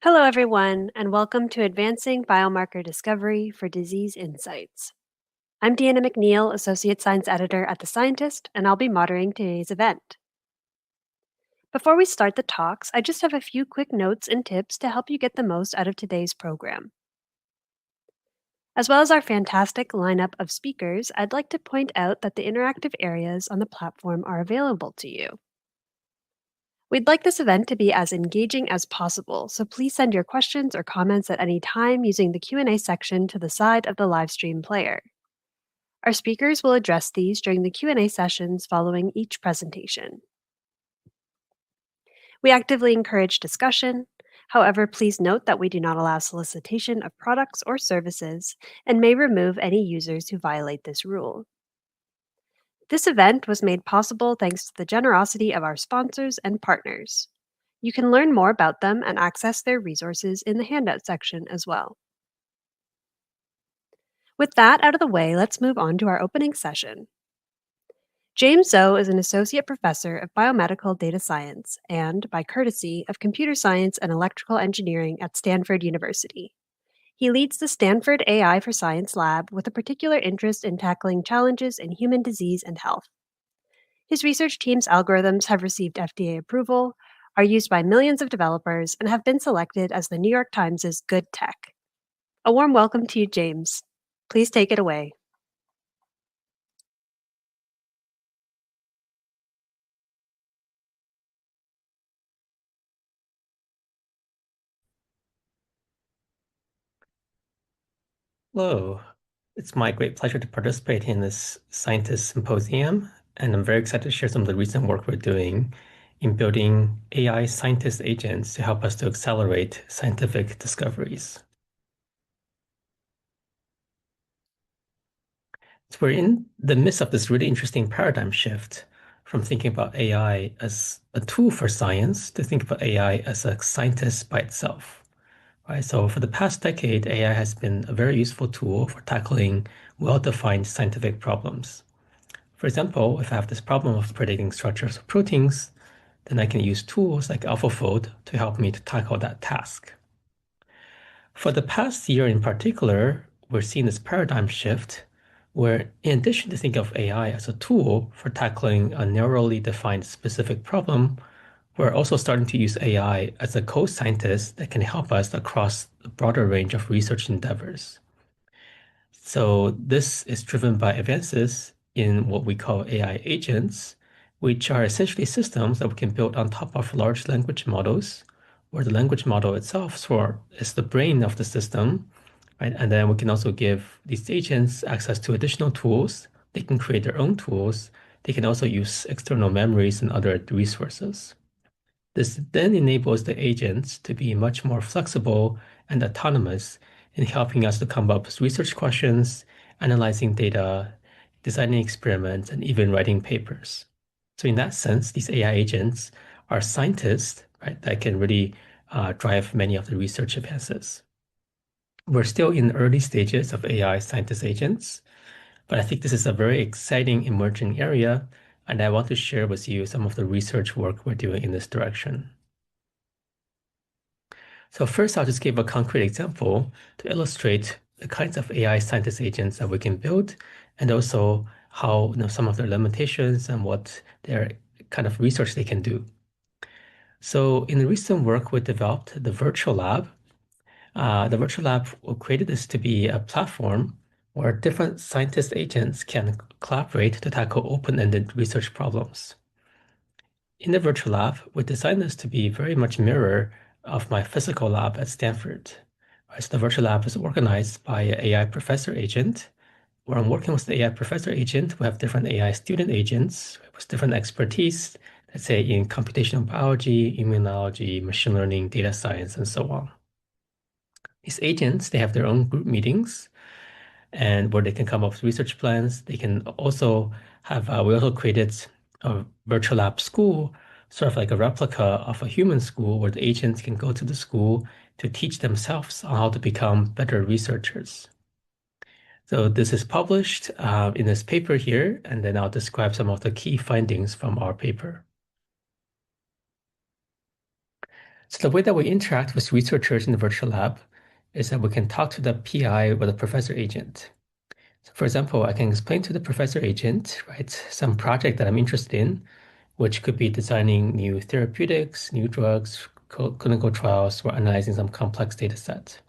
Hello, everyone, and welcome to Advancing Biomarker Discovery for Disease Insights. I'm Deanna McNeil, Associate Science Editor at The Scientist, and I'll be moderating today's event. Before we start the talks, I just have a few quick notes and tips to help you get the most out of today's program. As well as our fantastic lineup of speakers, I'd like to point out that the interactive areas on the platform are available to you. We'd like this event to be as engaging as possible, so please send your questions or comments at any time using the Q&A section to the side of the live stream player. Our speakers will address these during the Q&A sessions following each presentation. We actively encourage discussion. However, please note that we do not allow solicitation of products or services and may remove any users who violate this rule. This event was made possible thanks to the generosity of our sponsors and partners. You can learn more about them and access their resources in the handout section as well. With that out of the way, let's move on to our opening session. James Zoe is an associate professor of biomedical data science and, by courtesy, of computer science and electrical engineering at Stanford University. He leads the Stanford AI for Science Lab with a particular interest in tackling challenges in human disease and health. His research team's algorithms have received FDA approval, are used by millions of developers, and have been selected as the New York Times' Good Tech. A warm welcome to you, James. Please take it away. Hello, it's my great pleasure to participate in this scientist symposium, and I'm very excited to share some of the recent work we're doing in building AI scientist agents to help us to accelerate scientific discoveries. So we're in the midst of this really interesting paradigm shift from thinking about AI as a tool for science to think about AI as a scientist by itself. Right, so for the past decade, AI has been a very useful tool for tackling well-defined scientific problems. For example, if I have this problem of predicting structures of proteins, then I can use tools like AlphaFold to help me to tackle that task. For the past year in particular, we're seeing this paradigm shift where, in addition to think of AI as a tool for tackling a narrowly defined specific problem, we're also starting to use AI as a co-scientist that can help us across a broader range of research endeavors. So this is driven by advances in what we call AI agents, which are essentially systems that we can build on top of large language models, where the language model itself is the brain of the system, right? And then we can also give these agents access to additional tools. They can create their own tools. They can also use external memories and other resources. This then enables the agents to be much more flexible and autonomous in helping us to come up with research questions, analyzing data, designing experiments, and even writing papers. So in that sense, these AI agents are scientists, right, that can really drive many of the research advances. We're still in early stages of AI scientist agents, but I think this is a very exciting emerging area, and I want to share with you some of the research work we're doing in this direction. So first, I'll just give a concrete example to illustrate the kinds of AI scientist agents that we can build, and also how some of their limitations and what their kind of research they can do. So in the recent work, we developed the virtual lab. The virtual lab created this to be a platform where different scientist agents can collaborate to tackle open-ended research problems. In the virtual lab, we designed this to be very much mirror of my physical lab at Stanford. Right, so the virtual lab is organized by an AI professor agent. Where I'm working with the AI professor agent, we have different AI student agents with different expertise, let's say in computational biology, immunology, machine learning, data science, and so on. These agents, they have their own group meetings and where they can come up with research plans. They can also have, we also created a virtual lab school, sort of like a replica of a human school where the agents can go to the school to teach themselves on how to become better researchers. So this is published in this paper here, and then I'll describe some of the key findings from our paper. So the way that we interact with researchers in the virtual lab is that we can talk to the PI or the professor agent. So for example, I can explain to the professor agent, right, some project that I'm interested in, which could be designing new therapeutics, new drugs, clinical trials, or analyzing some complex data set.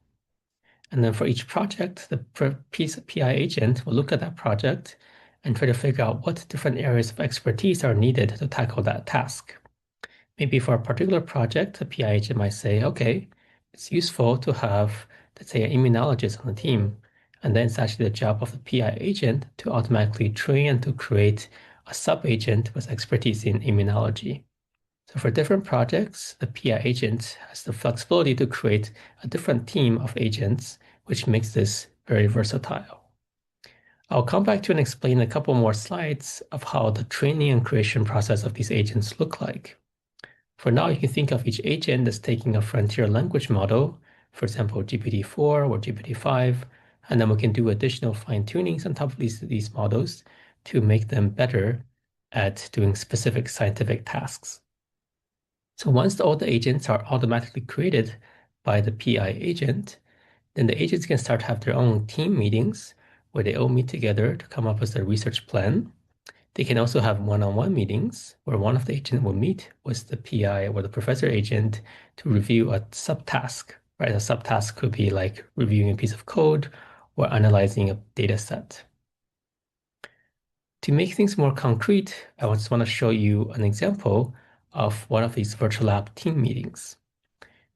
And then for each project, the PI agent will look at that project and try to figure out what different areas of expertise are needed to tackle that task. Maybe for a particular project, the PI agent might say, okay, it's useful to have, let's say, an immunologist on the team. And then it's actually the job of the PI agent to automatically train and to create a sub-agent with expertise in immunology. So for different projects, the PI agent has the flexibility to create a different team of agents, which makes this very versatile. I'll come back to and explain a couple more slides of how the training and creation process of these agents look like. For now, you can think of each agent as taking a frontier language model, for example, GPT-4 or GPT-5, and then we can do additional fine-tunings on top of these models to make them better at doing specific scientific tasks. So once all the agents are automatically created by the PI agent, then the agents can start to have their own team meetings where they all meet together to come up with a research plan. They can also have one-on-one meetings where one of the agents will meet with the PI or the professor agent to review a subtask, right? A subtask could be like reviewing a piece of code or analyzing a data set. To make things more concrete, I just want to show you an example of one of these virtual lab team meetings.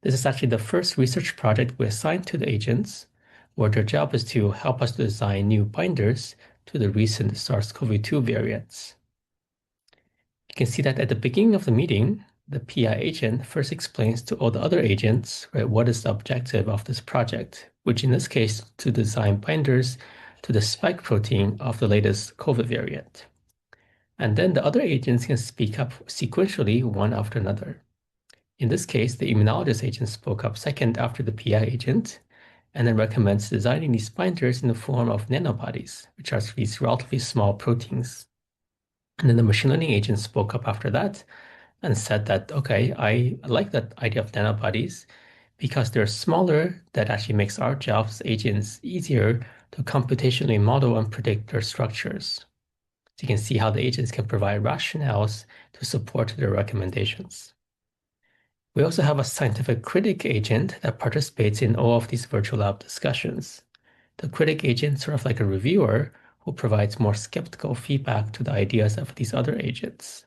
This is actually the first research project we assigned to the agents, where their job is to help us to design new binders to the recent SARS-CoV-2 variants. You can see that at the beginning of the meeting, the PI agent first explains to all the other agents, right, what is the objective of this project, which in this case, to design binders to the spike protein of the latest COVID variant. And then the other agents can speak up sequentially one after another. In this case, the immunologist agent spoke up second after the PI agent, and then recommends designing these binders in the form of nanobodies, which are these relatively small proteins. And then the machine learning agent spoke up after that and said that, okay, I like that idea of nanobodies because they're smaller. That actually makes our jobs agents easier to computationally model and predict their structures. So you can see how the agents can provide rationales to support their recommendations. We also have a scientific critic agent that participates in all of these virtual lab discussions. The critic agent is sort of like a reviewer who provides more skeptical feedback to the ideas of these other agents.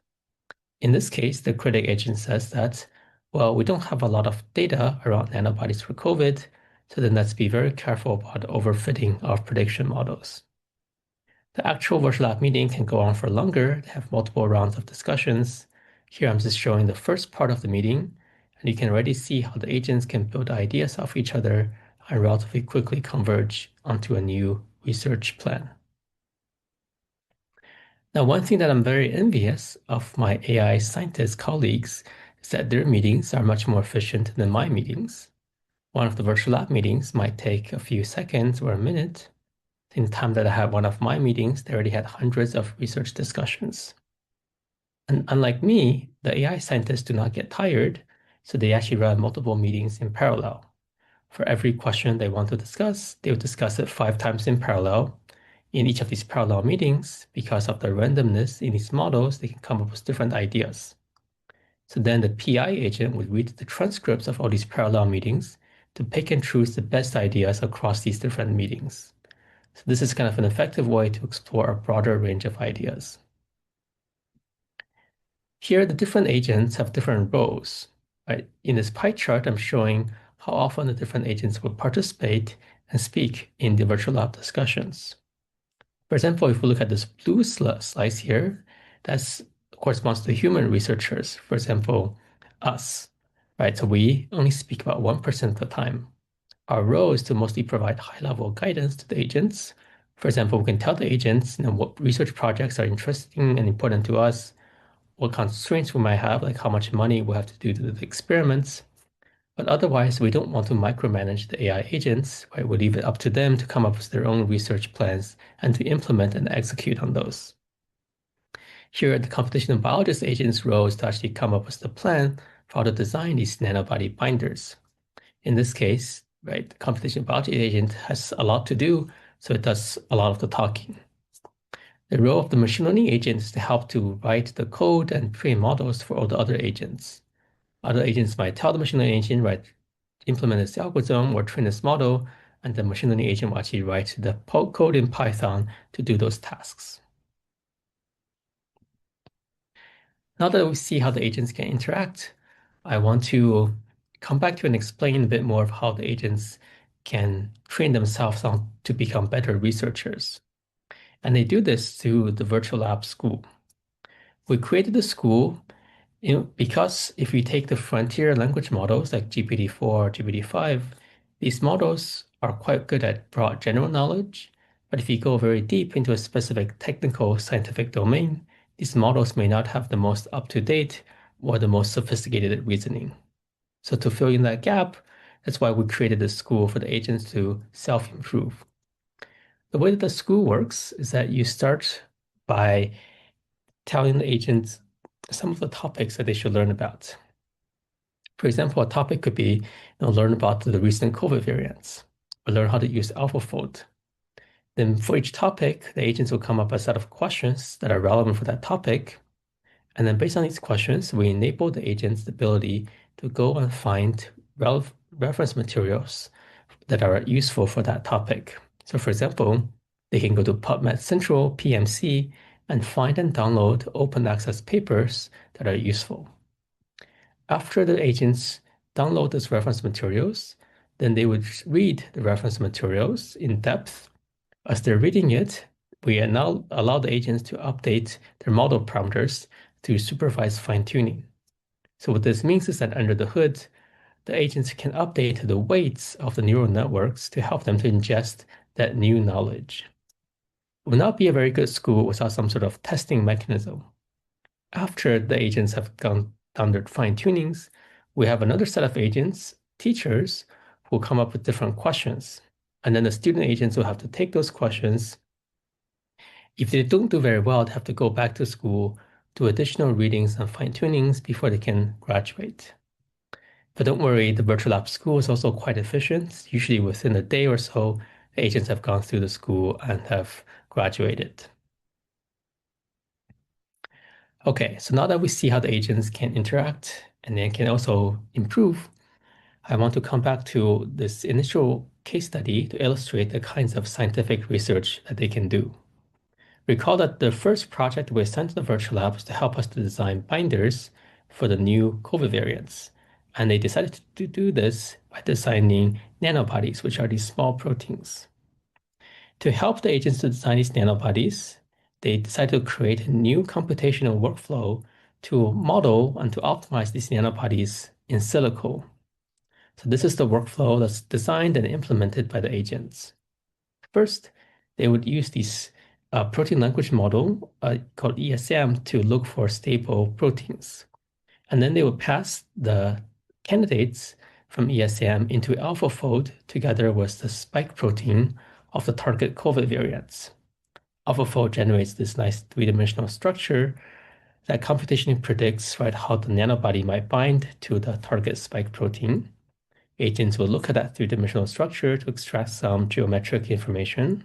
In this case, the critic agent says that, well, we don't have a lot of data around antibodies for COVID, so then let's be very careful about overfitting our prediction models. The actual virtual lab meeting can go on for longer. They have multiple rounds of discussions. Here I'm just showing the first part of the meeting, and you can already see how the agents can build ideas off each other and relatively quickly converge onto a new research plan. Now, one thing that I'm very envious of my AI scientist colleagues is that their meetings are much more efficient than my meetings. One of the virtual lab meetings might take a few seconds or a minute. In the time that I had one of my meetings, they already had hundreds of research discussions. And unlike me, the AI scientists do not get tired, so they actually run multiple meetings in parallel. For every question they want to discuss, they will discuss it 5 times in parallel. In each of these parallel meetings, because of the randomness in these models, they can come up with different ideas. So then the PI agent would read the transcripts of all these parallel meetings to pick and choose the best ideas across these different meetings. So this is kind of an effective way to explore a broader range of ideas. Here, the different agents have different roles. Right? In this pie chart, I'm showing how often the different agents will participate and speak in the virtual lab discussions. For example, if we look at this blue slice here, that corresponds to human researchers. For example, us, right? So we only speak about 1% of the time. Our role is to mostly provide high-level guidance to the agents. For example, we can tell the agents, what research projects are interesting and important to us, what constraints we might have, like how much money we have to do the experiments. But otherwise, we don't want to micromanage the AI agents, right? We leave it up to them to come up with their own research plans and to implement and execute on those. Here, the computational biologist agent's role is to actually come up with the plan for how to design these nanobody binders. In this case, right, the computational biology agent has a lot to do, so it does a lot of the talking. The role of the machine learning agent is to help to write the code and train models for all the other agents. Other agents might tell the machine learning agent, right, implement this algorithm or train this model, and the machine learning agent will actually write the code in Python to do those tasks. Now that we see how the agents can interact, I want to come back to and explain a bit more of how the agents can train themselves on to become better researchers. And they do this through the virtual lab school. We created the school because if we take the frontier language models like GPT-4, GPT-5, these models are quite good at broad general knowledge. But if you go very deep into a specific technical scientific domain, these models may not have the most up-to-date or the most sophisticated reasoning. So to fill in that gap, that's why we created this school for the agents to self-improve. The way that the school works is that you start by telling the agents some of the topics that they should learn about. For example, a topic could be, learn about the recent COVID variants, or learn how to use AlphaFold. Then for each topic, the agents will come up with a set of questions that are relevant for that topic. And then based on these questions, we enable the agents the ability to go and find reference materials that are useful for that topic. So for example, they can go to PubMed Central, PMC, and find and download open access papers that are useful. After the agents download those reference materials, then they would read the reference materials in depth. As they're reading it, we now allow the agents to update their model parameters through supervised fine-tuning. So what this means is that under the hood, the agents can update the weights of the neural networks to help them to ingest that new knowledge. It will not be a very good school without some sort of testing mechanism. After the agents have gone down their fine-tunings, we have another set of agents, teachers, who come up with different questions. And then the student agents will have to take those questions. If they don't do very well, they have to go back to school, do additional readings and fine-tunings before they can graduate. But don't worry, the virtual lab school is also quite efficient. Usually within a day or so, the agents have gone through the school and have graduated. Okay, so now that we see how the agents can interact and then can also improve, I want to come back to this initial case study to illustrate the kinds of scientific research that they can do. Recall that the first project we assigned to the virtual lab was to help us to design binders for the new COVID variants. And they decided to do this by designing nanobodies, which are these small proteins. To help the agents to design these nanobodies, they decided to create a new computational workflow to model and to optimize these nanobodies in silico. So this is the workflow that's designed and implemented by the agents. First, they would use this protein language model called ESM to look for stable proteins. And then they would pass the candidates from ESM into AlphaFold together with the spike protein of the target COVID variants. AlphaFold generates this nice three-dimensional structure that computationally predicts, right, how the nanobody might bind to the target spike protein. Agents will look at that three-dimensional structure to extract some geometric information,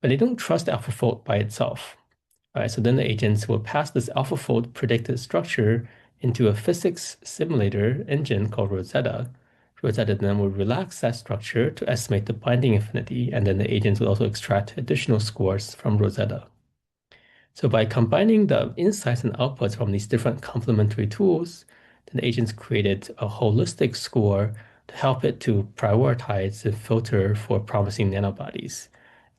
but they don't trust AlphaFold by itself. Right? So then the agents will pass this AlphaFold predicted structure into a physics simulator engine called Rosetta. Rosetta then will relax that structure to estimate the binding affinity, and then the agents will also extract additional scores from Rosetta. So by combining the insights and outputs from these different complementary tools, then the agents created a holistic score to help it to prioritize and filter for promising nanobodies.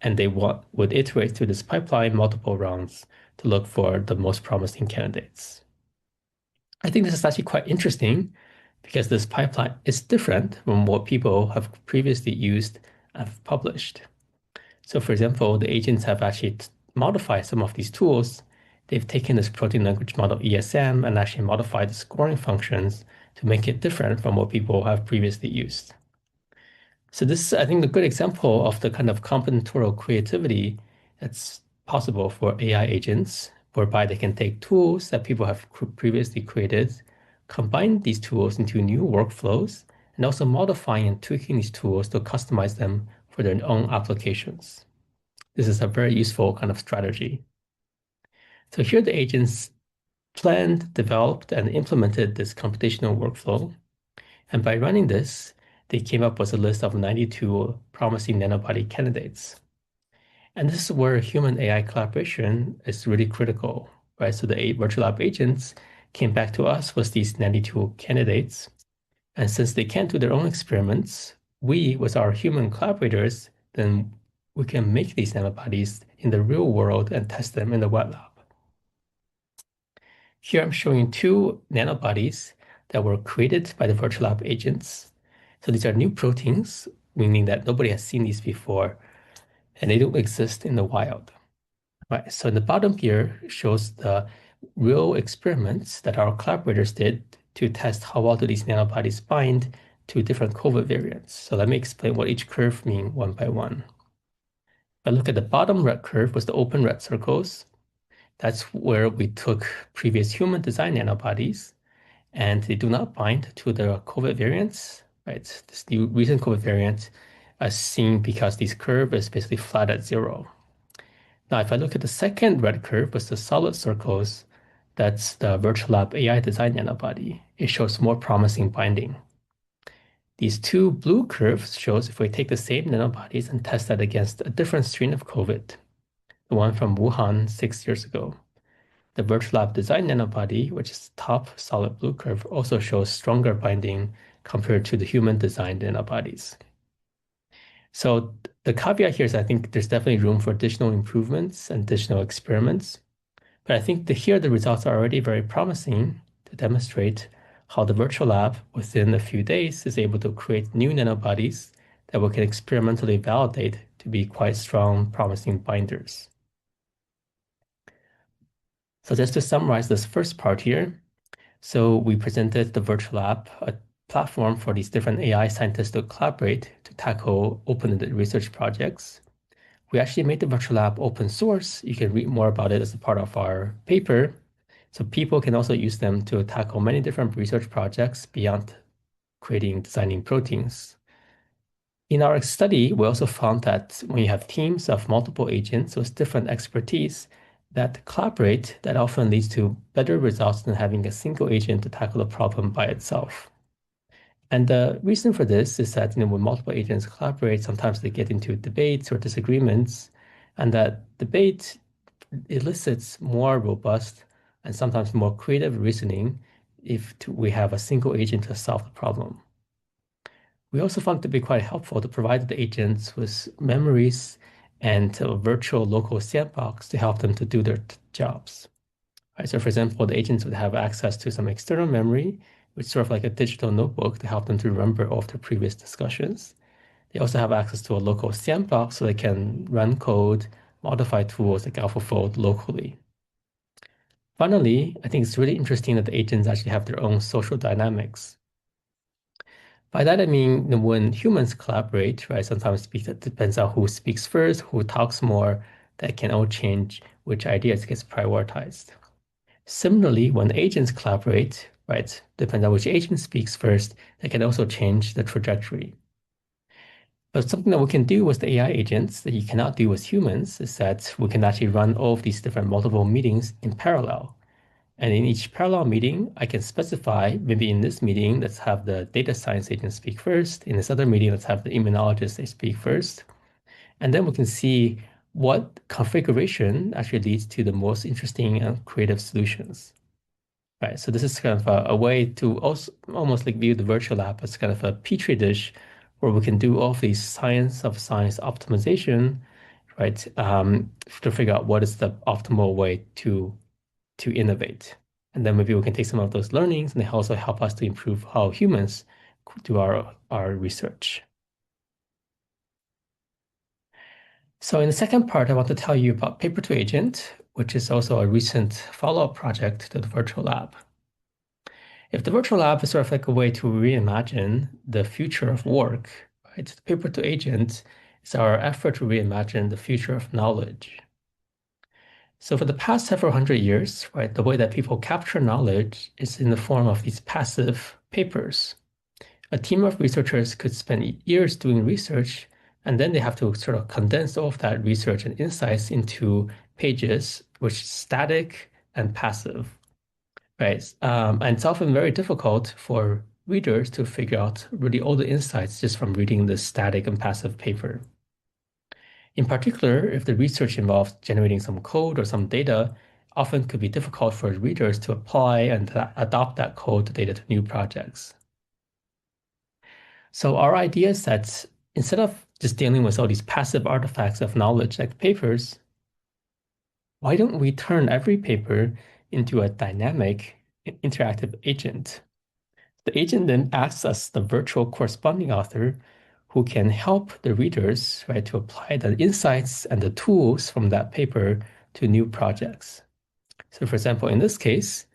And they would iterate through this pipeline multiple rounds to look for the most promising candidates. I think this is actually quite interesting because this pipeline is different from what people have previously used and have published. So for example, the agents have actually modified some of these tools. They've taken this protein language model ESM and actually modified the scoring functions to make it different from what people have previously used. So this is, I think, a good example of the kind of combinatorial creativity that's possible for AI agents, whereby they can take tools that people have previously created, combine these tools into new workflows, and also modifying and tweaking these tools to customize them for their own applications. This is a very useful kind of strategy. So here the agents planned, developed, and implemented this computational workflow. And by running this, they came up with a list of 92 promising nanobody candidates. And this is where human AI collaboration is really critical, right? So the virtual lab agents came back to us with these 92 candidates. And since they can't do their own experiments, we, with our human collaborators, then we can make these nanobodies in the real world and test them in the wet lab. Here I'm showing two nanobodies that were created by the virtual lab agents. So these are new proteins, meaning that nobody has seen these before, and they don't exist in the wild. Right. So in the bottom here shows the real experiments that our collaborators did to test how well do these nanobodies bind to different COVID variants. So let me explain what each curve mean one by one. If I look at the bottom red curve with the open red circles, that's where we took previous human design nanobodies and they do not bind to the COVID variants, right? This new recent COVID variant is seen because this curve is basically flat at 0. Now, if I look at the second red curve with the solid circles, that's the virtual lab AI design nanobody. It shows more promising binding. These two blue curves shows if we take the same nanobodies and test that against a different strain of COVID, the one from Wuhan 6 years ago. The virtual lab design nanobody, which is the top solid blue curve, also shows stronger binding compared to the human designed nanobodies. So the caveat here is I think there's definitely room for additional improvements and additional experiments. But I think here the results are already very promising to demonstrate how the virtual lab within a few days is able to create new nanobodies that we can experimentally validate to be quite strong, promising binders. So just to summarize this first part here, so we presented the virtual lab, a platform for these different AI scientists to collaborate to tackle open-ended research projects. We actually made the virtual lab open source. You can read more about it as a part of our paper. So people can also use them to tackle many different research projects beyond designing proteins. In our study, we also found that when you have teams of multiple agents with different expertise that collaborate, that often leads to better results than having a single agent to tackle a problem by itself. And the reason for this is that when multiple agents collaborate, sometimes they get into debates or disagreements, and that debate elicits more robust and sometimes more creative reasoning if we have a single agent to solve the problem. We also found it to be quite helpful to provide the agents with memories and a virtual local sandbox to help them to do their jobs. Right, so for example, the agents would have access to some external memory, which is sort of like a digital notebook to help them to remember all of their previous discussions. They also have access to a local sandbox so they can run code, modify tools like AlphaFold locally. Finally, I think it's really interesting that the agents actually have their own social dynamics. By that, I mean, when humans collaborate, right, sometimes it depends on who speaks first, who talks more, that can all change which ideas gets prioritized. Similarly, when agents collaborate, right, depending on which agent speaks first, that can also change the trajectory. But something that we can do with the AI agents that you cannot do with humans is that we can actually run all of these different multiple meetings in parallel. And in each parallel meeting, I can specify, maybe in this meeting, let's have the data science agent speak first. In this other meeting, let's have the immunologist they speak first. And then we can see what configuration actually leads to the most interesting and creative solutions. Right, so this is kind of a way to also almost like view the virtual lab as kind of a petri dish where we can do all of these science of science optimization, right, to figure out what is the optimal way to innovate. And then maybe we can take some of those learnings and they also help us to improve how humans do our research. So in the second part, I want to tell you about Paper to Agent, which is also a recent follow-up project to the virtual lab. If the virtual lab is sort of like a way to reimagine the future of work, right? The Paper to Agent is our effort to reimagine the future of knowledge. So for the past several hundred years, right, the way that people capture knowledge is in the form of these passive papers. A team of researchers could spend years doing research, and then they have to sort of condense all of that research and insights into pages, which is static and passive, right? And it's often very difficult for readers to figure out really all the insights just from reading the static and passive paper. In particular, if the research involves generating some code or some data, often could be difficult for readers to apply and adopt that code to data to new projects. So our idea is that instead of just dealing with all these passive artifacts of knowledge like papers, why don't we turn every paper into a dynamic, interactive agent? The agent then acts as the virtual corresponding author who can help the readers, right, to apply the insights and the tools from that paper to new projects. So for example, in this case,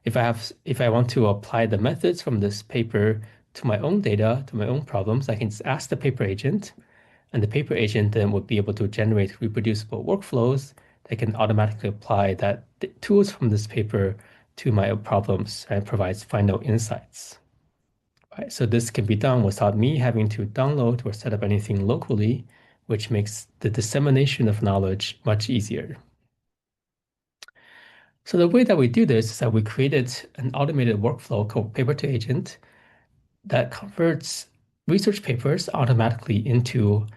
if I want to apply the methods from this paper to my own data, to my own problems, I can just ask the paper agent, and the paper agent then would be able to generate reproducible workflows that can automatically apply the tools from this paper to my problems and provides final insights. Right, so this can be done without me having to download or set up anything locally, which makes the dissemination of knowledge much easier. So the way that we do this is that we created an automated workflow called Paper to Agent that converts research papers automatically into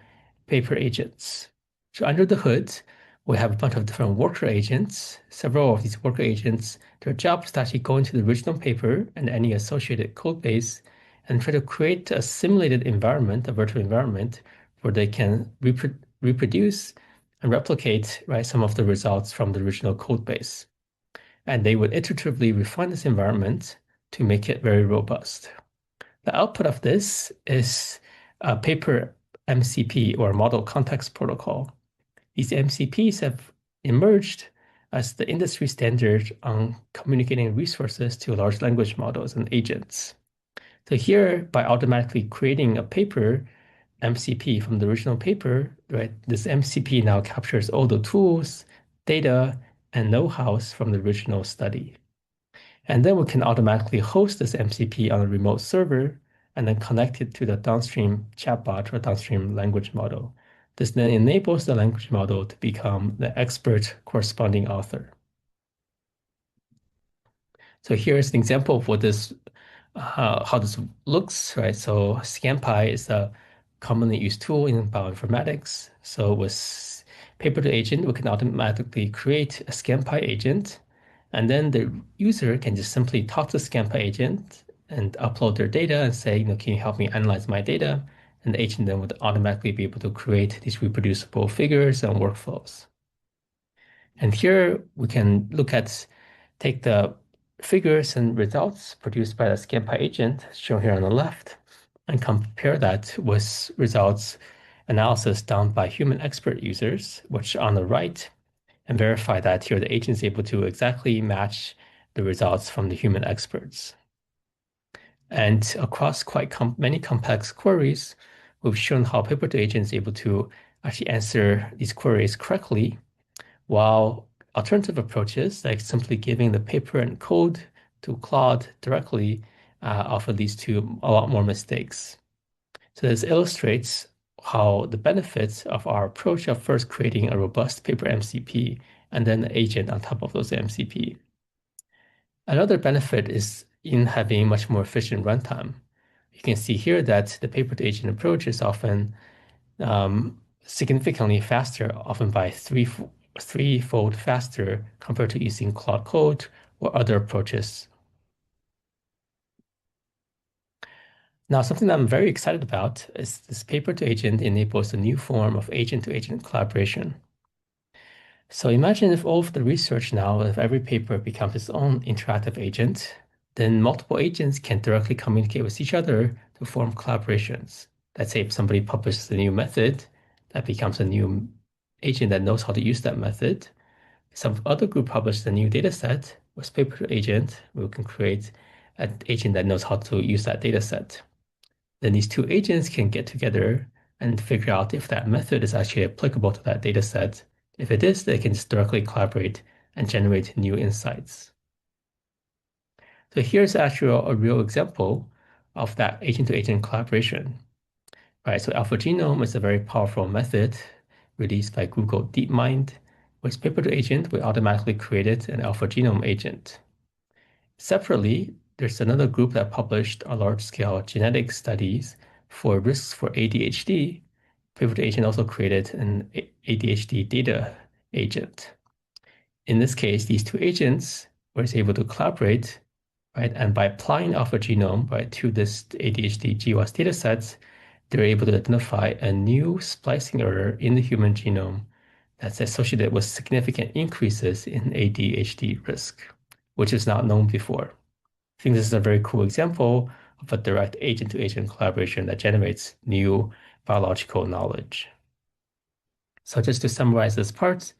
paper agents. So under the hood, we have a bunch of different worker agents. Several of these worker agents, their job is to actually go into the original paper and any associated code base and try to create a simulated environment, a virtual environment, where they can reproduce and replicate, right, some of the results from the original code base. And they would iteratively refine this environment to make it very robust. The output of this is a paper MCP or Model Context Protocol. These MCPs have emerged as the industry standard on communicating resources to large language models and agents. So here, by automatically creating a paper MCP from the original paper, right, this MCP now captures all the tools, data, and know-hows from the original study. And then we can automatically host this MCP on a remote server and then connect it to the downstream chatbot or downstream language model. This then enables the language model to become the expert corresponding author. So here's an example of what this how this looks, right? So ScanPy is a commonly used tool in bioinformatics. So with Paper to Agent, we can automatically create a ScanPy agent, and then the user can just simply talk to the ScanPy agent and upload their data and say, can you help me analyze my data? And the agent then would automatically be able to create these reproducible figures and workflows. And here we can take the figures and results produced by the ScanPy agent, shown here on the left, and compare that with results analysis done by human expert users, which are on the right, and verify that here the agent is able to exactly match the results from the human experts. And across quite many complex queries, we've shown how Paper to Agent is able to actually answer these queries correctly, while alternative approaches, like simply giving the paper and code to Claude directly, often leads to a lot more mistakes. So this illustrates how the benefits of our approach of first creating a robust paper MCP and then the agent on top of those MCP. Another benefit is in having much more efficient runtime. You can see here that the paper to agent approach is often significantly faster, often by threefold faster compared to using Claude Code or other approaches. Now, something that I'm very excited about is this paper to agent enables a new form of agent to agent collaboration. So imagine if all of the research now, if every paper becomes its own interactive agent, then multiple agents can directly communicate with each other to form collaborations. Let's say if somebody publishes a new method, that becomes a new agent that knows how to use that method. Some other group publishes a new data set with paper agent, we can create an agent that knows how to use that data set. Then these two agents can get together and figure out if that method is actually applicable to that data set If it is, they can just directly collaborate and generate new insights. So here's actually a real example of that agent-to-agent collaboration. Right, so AlphaGenome is a very powerful method released by Google DeepMind, which paper-to-agent we automatically created an AlphaGenome agent. Separately, there's another group that published a large-scale genetic studies for risks for ADHD. Paper-to-agent also created an ADHD data agent. In this case, these two agents were able to collaborate, right? And by applying AlphaGenome, right, to this ADHD GWAS data sets, they're able to identify a new splicing error in the human genome that's associated with significant increases in ADHD risk, which is not known before. I think this is a very cool example of a direct agent-to-agent collaboration that generates new biological knowledge. So just to summarize this part,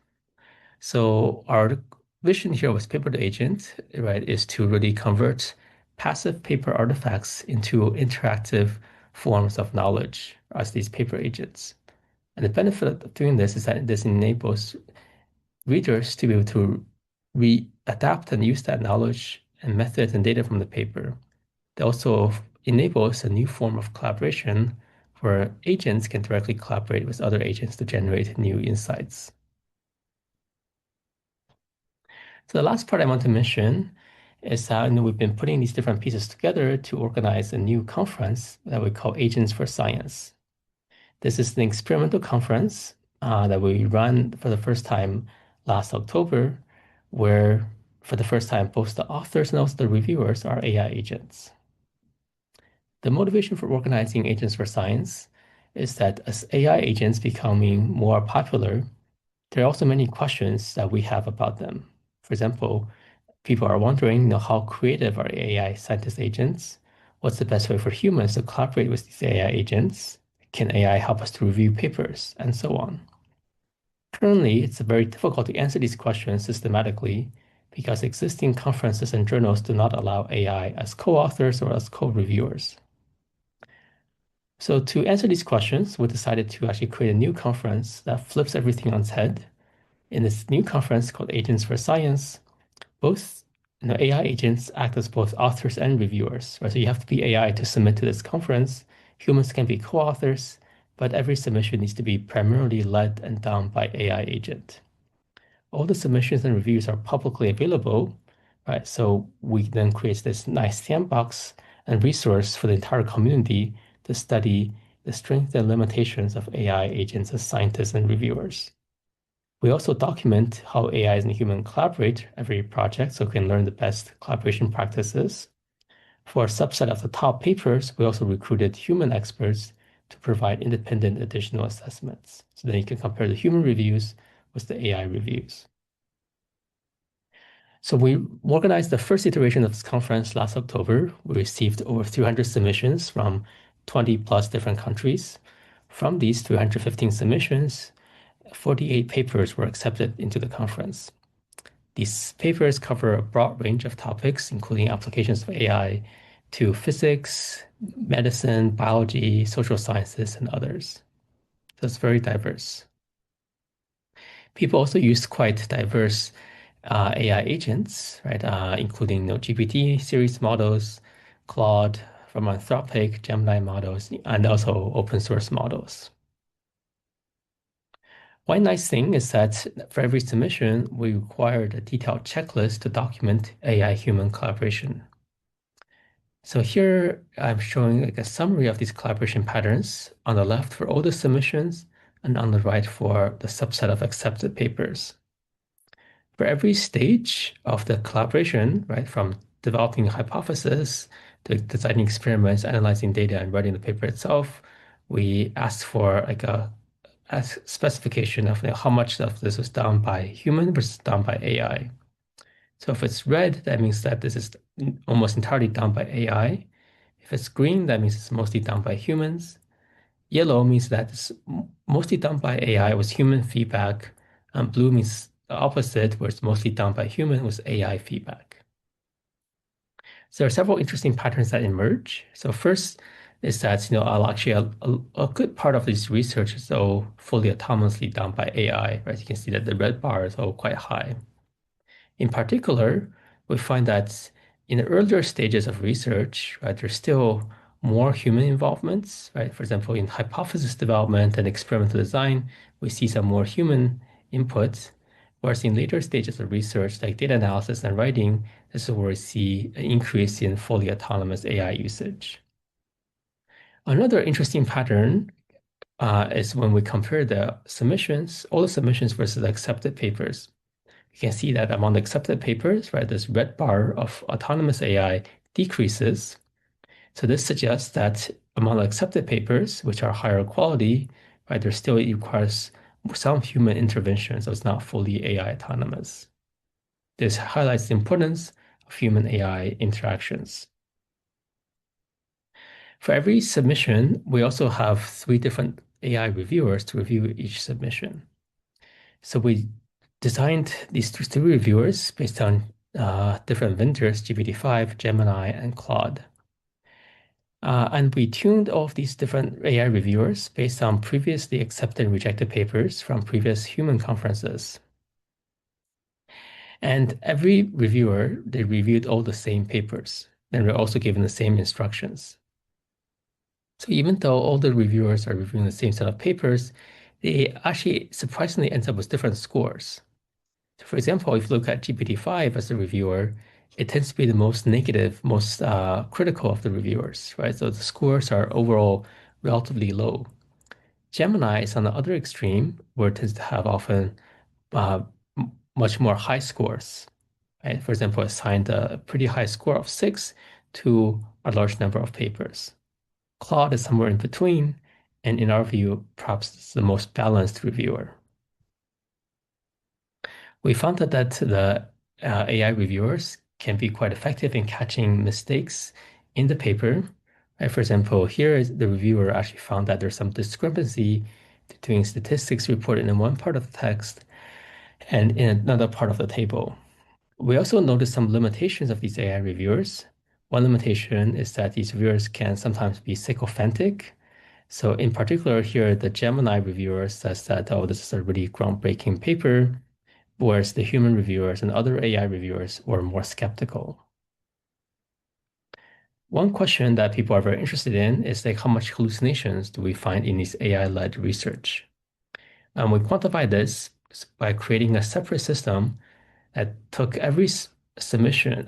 so our vision here with paper-to-agent, right, is to really convert passive paper artifacts into interactive forms of knowledge as these paper agents. And the benefit of doing this is that this enables readers to be able to readapt and use that knowledge and methods and data from the paper. It also enables a new form of collaboration where agents can directly collaborate with other agents to generate new insights. So the last part I want to mention is how we've been putting these different pieces together to organize a new conference that we call Agents for Science. This is an experimental conference that we run for the first time last October, where for the first time, both the authors and also the reviewers are AI agents. The motivation for organizing Agents for Science is that as AI agents becoming more popular, there are also many questions that we have about them. For example, people are wondering, how creative are AI scientist agents? What's the best way for humans to collaborate with these AI agents? Can AI help us to review papers? And so on. Currently, it's very difficult to answer these questions systematically because existing conferences and journals do not allow AI as co-authors or as co-reviewers. So to answer these questions, we decided to actually create a new conference that flips everything on its head. In this new conference called Agents for Science, both AI agents act as both authors and reviewers, right? So you have to be AI to submit to this conference. Humans can be co-authors, but every submission needs to be primarily led and done by AI agent. All the submissions and reviews are publicly available, right? So we then create this nice sandbox and resource for the entire community to study the strengths and limitations of AI agents as scientists and reviewers. We also document how AIs and humans collaborate every project so we can learn the best collaboration practices. For a subset of the top papers, we also recruited human experts to provide independent additional assessments. So then you can compare the human reviews with the AI reviews. So we organized the first iteration of this conference last October. We received over 300 submissions from 20 plus different countries. From these 315 submissions, 48 papers were accepted into the conference. These papers cover a broad range of topics, including applications of AI to physics, medicine, biology, social sciences, and others. So it's very diverse. People also use quite diverse AI agents, right? Including GPT series models, Claude from Anthropic, Gemini models, and also open source models. One nice thing is that for every submission, we required a detailed checklist to document AI-human collaboration. So here I'm showing a summary of these collaboration patterns on the left for all the submissions and on the right for the subset of accepted papers. For every stage of the collaboration, right, from developing a hypothesis to designing experiments, analyzing data, and writing the paper itself, we asked for a specification of how much of this was done by human versus done by AI. So if it's red, that means that this is almost entirely done by AI. If it's green, that means it's mostly done by humans. Yellow means that it's mostly done by AI with human feedback. And blue means the opposite, where it's mostly done by human with AI feedback. So there are several interesting patterns that emerge. So first, is that, I'll actually a good part of this research is all fully autonomously done by AI, right? You can see that the red bar is all quite high. In particular, we find that in the earlier stages of research, right, there's still more human involvements, right? For example, in hypothesis development and experimental design, we see some more human input. Whereas in later stages of research, like data analysis and writing, this is where we see an increase in fully autonomous AI usage. Another interesting pattern is when we compare the submissions, all the submissions versus the accepted papers. You can see that among the accepted papers, right, this red bar of autonomous AI decreases. So this suggests that among the accepted papers, which are higher quality, right, there still requires some human intervention, so it's not fully AI autonomous. This highlights the importance of human AI interactions. For every submission, we also have 3 different AI reviewers to review each submission. So we designed these 3 reviewers based on different vendors, GPT-5, Gemini, and Claude. And we tuned all of these different AI reviewers based on previously accepted and rejected papers from previous human conferences. And every reviewer, they reviewed all the same papers. Then we're also given the same instructions. So even though all the reviewers are reviewing the same set of papers, they actually surprisingly end up with different scores. So for example, if you look at GPT-5 as a reviewer, it tends to be the most negative, most critical of the reviewers, right? So the scores are overall relatively low. Gemini is on the other extreme, where it tends to have often uh, much more high scores, right? For example, assigned a pretty high score of 6 to a large number of papers. Claude is somewhere in between, and in our view, perhaps the most balanced reviewer. We found that the AI reviewers can be quite effective in catching mistakes in the paper. Right? For example, here is the reviewer actually found that there's some discrepancy between statistics reported in one part of the text and in another part of the table. We also noticed some limitations of these AI reviewers. One limitation is that these reviewers can sometimes be sycophantic. So in particular here, the Gemini reviewer says that, oh, this is a really groundbreaking paper, whereas the human reviewers and other AI reviewers were more skeptical. One question that people are very interested in is like how much hallucinations do we find in this AI-led research? And we quantify this by creating a separate system that took every submission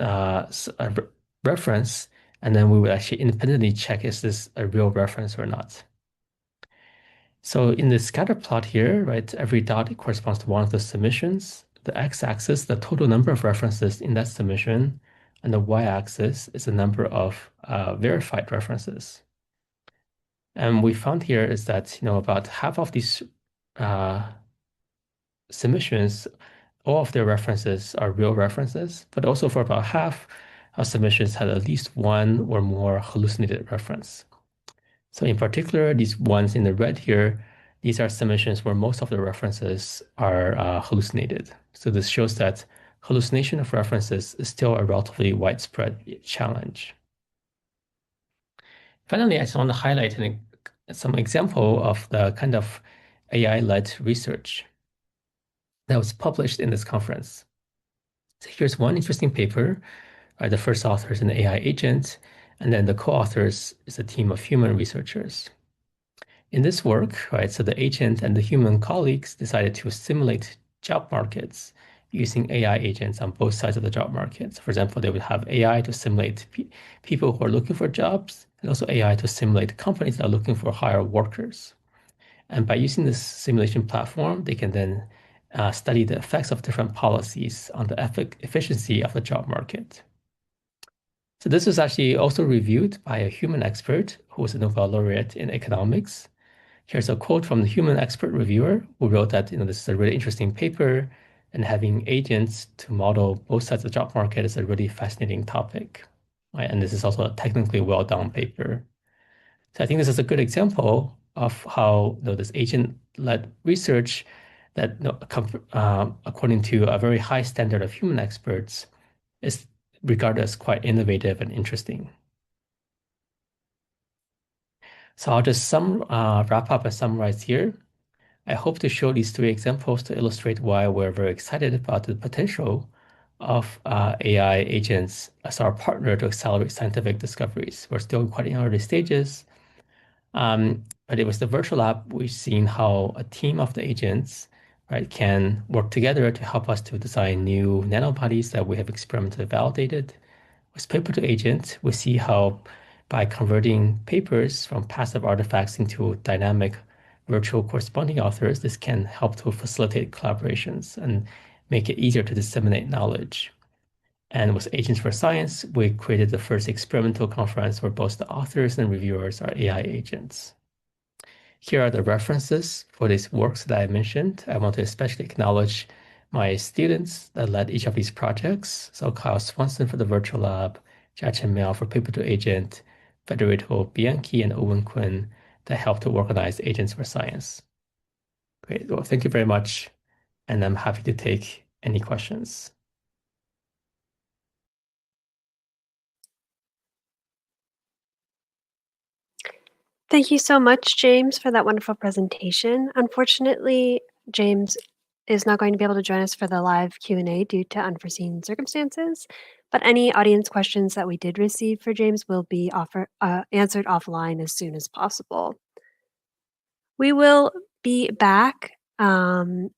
reference, and then we would actually independently check is this a real reference or not. So in the scatter plot here, right, every dot corresponds to one of the submissions. The x-axis, the total number of references in that submission, and the y-axis is the number of verified references. And we found here is that about half of these submissions, all of their references are real references, but also for about half of submissions had at least one or more hallucinated reference. So in particular, these ones in the red here, these are submissions where most of the references are hallucinated. So this shows that hallucination of references is still a relatively widespread challenge. Finally, I just want to highlight some example of the kind of AI-led research that was published in this conference. So here's one interesting paper. The first author is an AI agent, and then the co-authors is a team of human researchers. In this work, right, so the agent and the human colleagues decided to simulate job markets using AI agents on both sides of the job market. So for example, they would have AI to simulate people who are looking for jobs, and also AI to simulate companies that are looking for hire workers. And by using this simulation platform, they can then study the effects of different policies on the efficiency of the job market. So this was actually also reviewed by a human expert who was a Nobel laureate in economics. Here's a quote from the human expert reviewer who wrote that this is a really interesting paper, and having agents to model both sides of the job market is a really fascinating topic. Right? And this is also a technically well done paper. So I think this is a good example of how this agent-led research that according to a very high standard of human experts is regarded as quite innovative and interesting. So I'll just wrap up and summarize here. I hope to show these three examples to illustrate why we're very excited about the potential of AI agents as our partner to accelerate scientific discoveries. We're still quite in early stages, but it was the virtual lab we've seen how a team of the agents, right, can work together to help us to design new nanobodies that we have experimentally validated. With paper to agent, we see how by converting papers from passive artifacts into dynamic virtual corresponding authors, this can help to facilitate collaborations and make it easier to disseminate knowledge. And with Agents for Science, we created the first experimental conference where both the authors and reviewers are AI agents. Here are the references for these works that I mentioned. I want to especially acknowledge my students that led each of these projects. So Kyle Swanson for the virtual lab, Jiachen Miao for paper to agent, Federico Bianchi and Owen Quinn that helped to organize Agents for Science. Great. Well, thank you very much. And I'm happy to take any questions. Thank you so much, James, for that wonderful presentation. Unfortunately, James is not going to be able to join us for the live Q&A due to unforeseen circumstances, but any audience questions that we did receive for James will be answered offline as soon as possible. We will be back in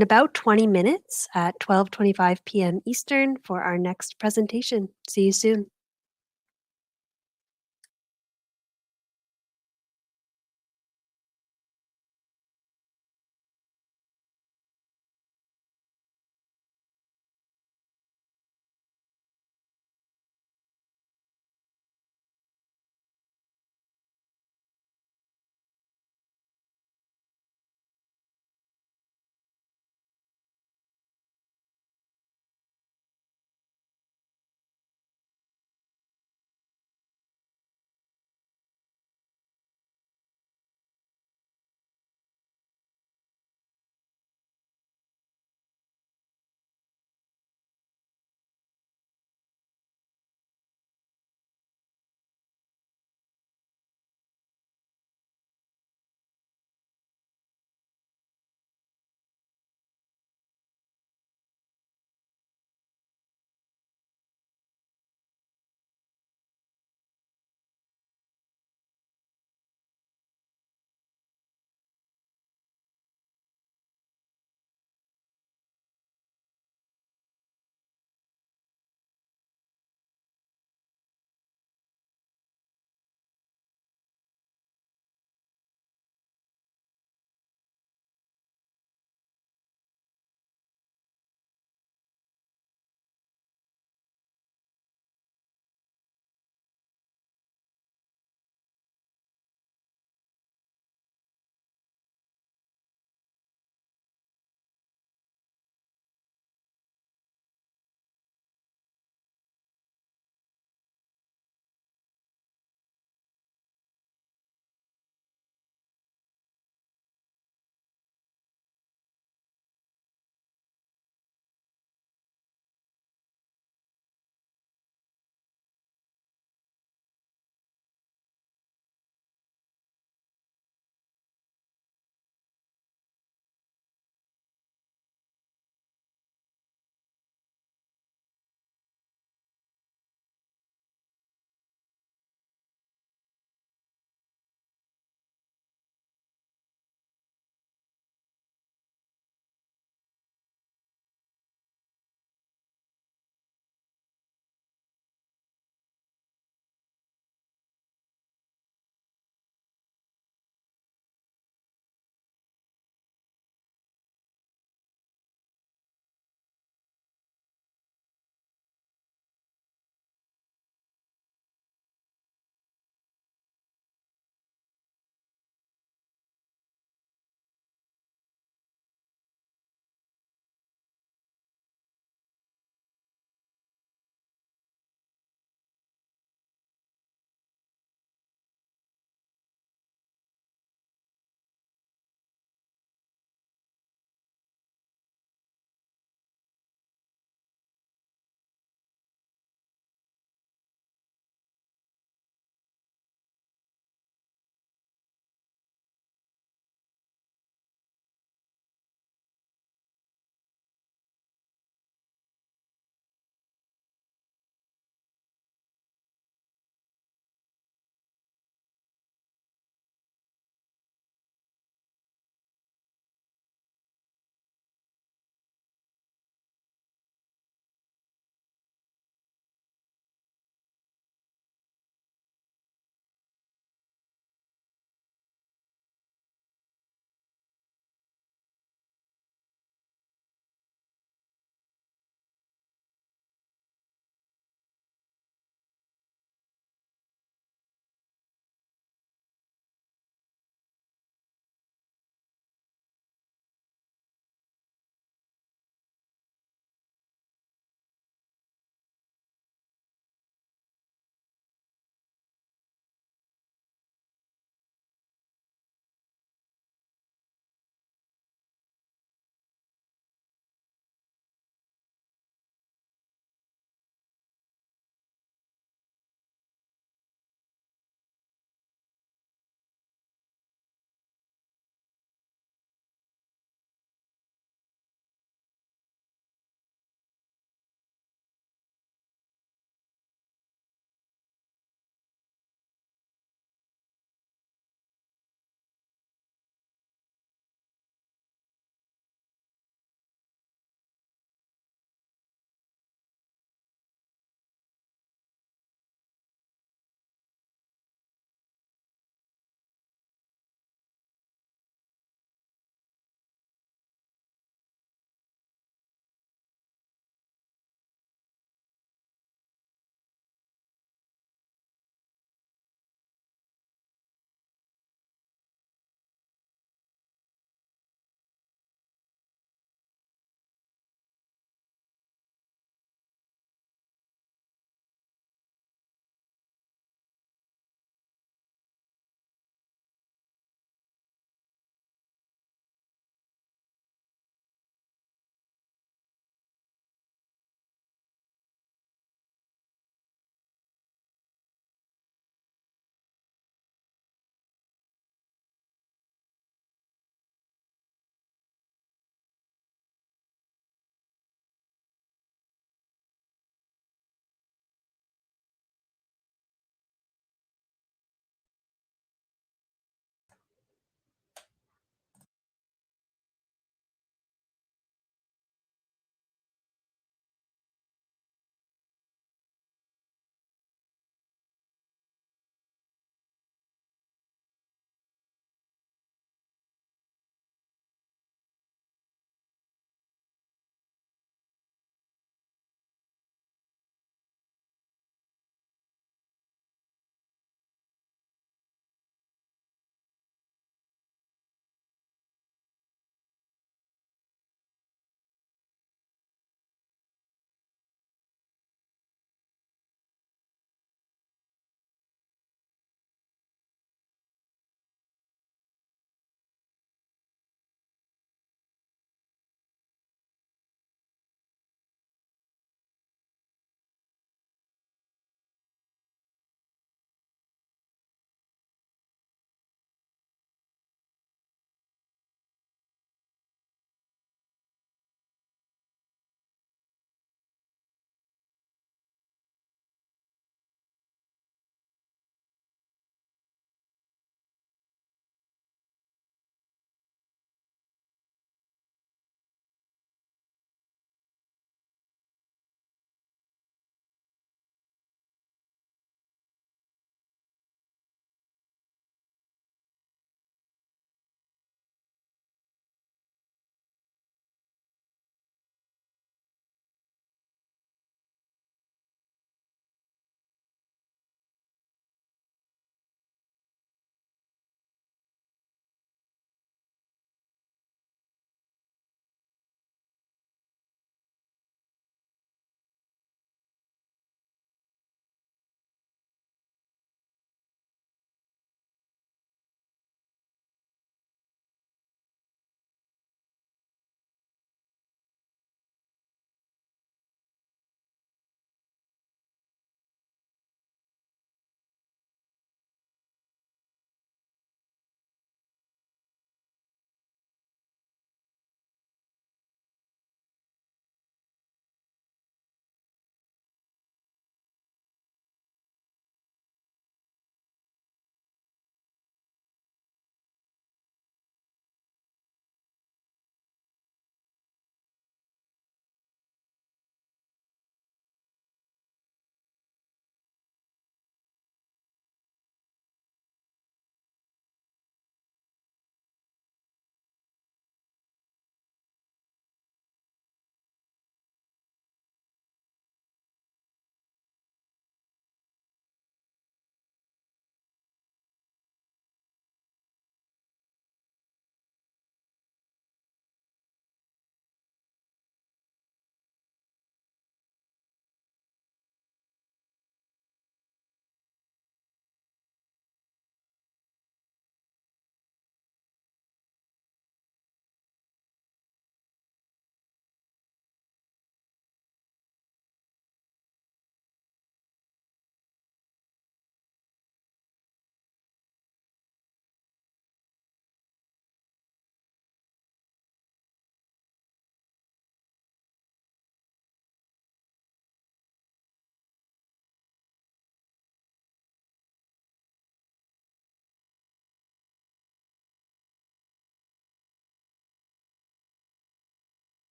about 20 minutes at 12:25 p.m. Eastern for our next presentation. See you soon.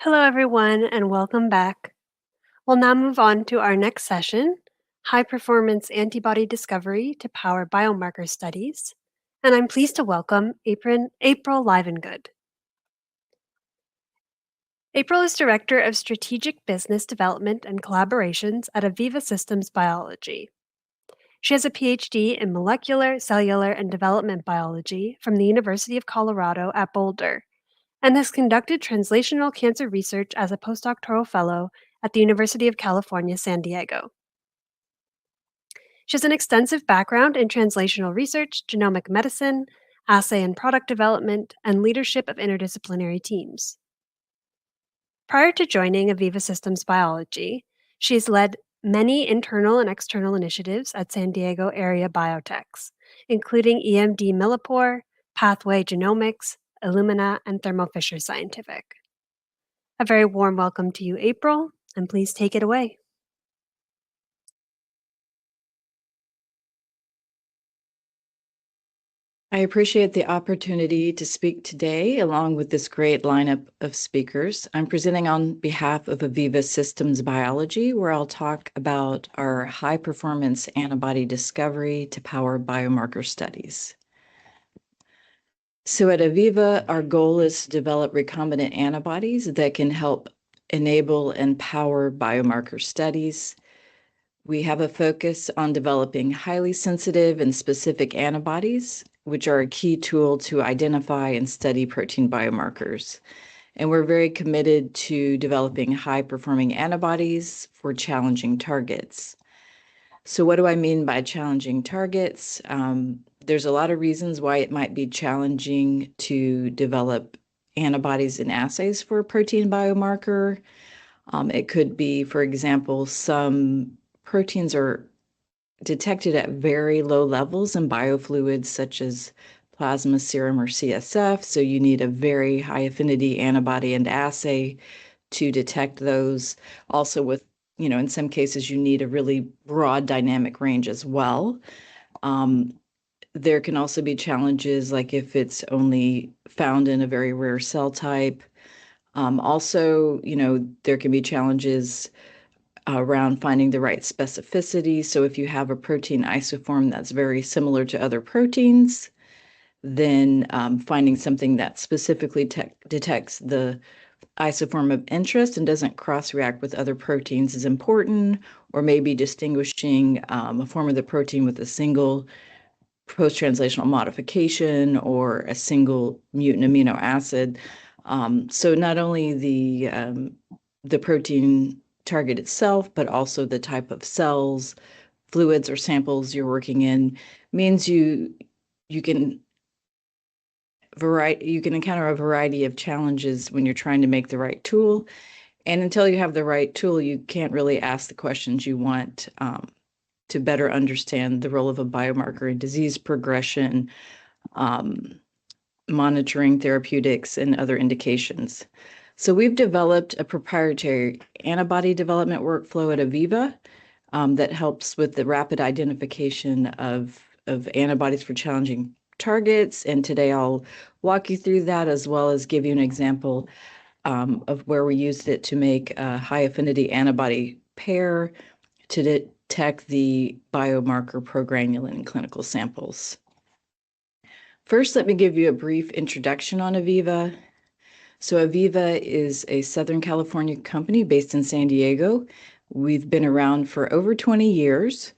Hello, everyone, and welcome back. We'll now move on to our next session, High Performance Antibody Discovery to Power Biomarker Studies. And I'm pleased to welcome April Livengood. April is Director of Strategic Business Development and Collaborations at Aviva Systems Biology. She has a PhD in molecular, cellular, and development biology from the University of Colorado at Boulder, and has conducted translational cancer research as a postdoctoral fellow at the University of California, San Diego. She has an extensive background in translational research, genomic medicine, assay and product development, and leadership of interdisciplinary teams. Prior to joining Aviva Systems Biology, she's led many internal and external initiatives at San Diego area biotechs, including EMD Millipore, Pathway Genomics, Illumina, and Thermo Fisher Scientific. A very warm welcome to you, April, and please take it away. I appreciate the opportunity to speak today along with this great lineup of speakers. I'm presenting on behalf of Aviva Systems Biology, where I'll talk about our high-performance antibody discovery to power biomarker studies. So at Aviva, our goal is to develop recombinant antibodies that can help enable and power biomarker studies. We have a focus on developing highly sensitive and specific antibodies, which are a key tool to identify and study protein biomarkers. And we're very committed to developing high-performing antibodies for challenging targets. So what do I mean by challenging targets? There's a lot of reasons why it might be challenging to develop antibodies and assays for a protein biomarker. It could be, for example, some proteins are detected at very low levels in biofluids such as plasma, serum, or CSF. So you need a very high affinity antibody and assay to detect those. Also with, in some cases, you need a really broad dynamic range as well. There can also be challenges like if it's only found in a very rare cell type. Also, there can be challenges around finding the right specificity. So if you have a protein isoform that's very similar to other proteins, then finding something that specifically detects the isoform of interest and doesn't cross-react with other proteins is important, or maybe distinguishing a form of the protein with a single post-translational modification or a single mutant amino acid. So not only the protein target itself, but also the type of cells, fluids, or samples you're working in means you can encounter a variety of challenges when you're trying to make the right tool. And until you have the right tool, you can't really ask the questions you want to better understand the role of a biomarker in disease progression, monitoring therapeutics, and other indications. So we've developed a proprietary antibody development workflow at Aviva that helps with the rapid identification of antibodies for challenging targets. And today I'll walk you through that as well as give you an example of where we used it to make a high affinity antibody pair to detect the biomarker progranulin in clinical samples. First, let me give you a brief introduction on Aviva. So Aviva is a Southern California company based in San Diego. We've been around for over 20 years.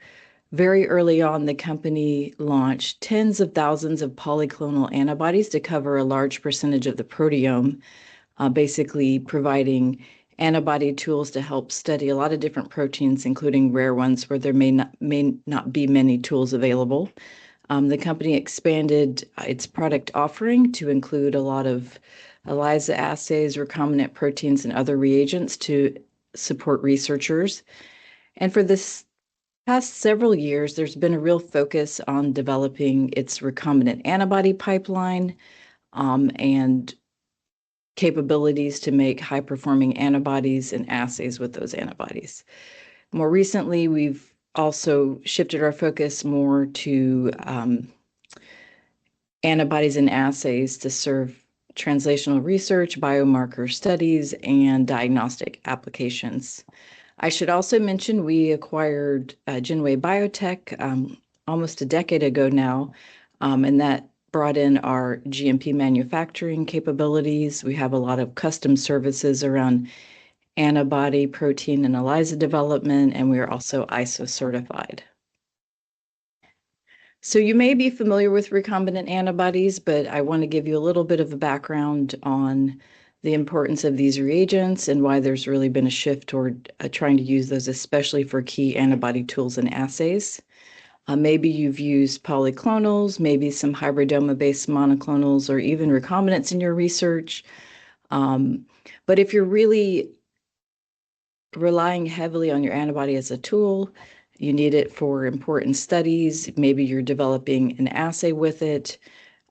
Very early on, the company launched tens of thousands of polyclonal antibodies to cover a large percentage of the proteome, basically providing antibody tools to help study a lot of different proteins, including rare ones where there may not be many tools available. The company expanded its product offering to include a lot of ELISA assays, recombinant proteins, and other reagents to support researchers. And for this past several years, there's been a real focus on developing its recombinant antibody pipeline and capabilities to make high-performing antibodies and assays with those antibodies. More recently, we've also shifted our focus more to antibodies and assays to serve translational research, biomarker studies, and diagnostic applications. I should also mention we acquired Genway Biotech almost a decade ago now, and that brought in our GMP manufacturing capabilities. We have a lot of custom services around antibody, protein, and ELISA development, and we are also ISO certified. So you may be familiar with recombinant antibodies, but I want to give you a little bit of a background on the importance of these reagents and why there's really been a shift toward trying to use those, especially for key antibody tools and assays. Maybe you've used polyclonals, maybe some hybridoma-based monoclonals, or even recombinants in your research. But if you're really relying heavily on your antibody as a tool, you need it for important studies, maybe you're developing an assay with it,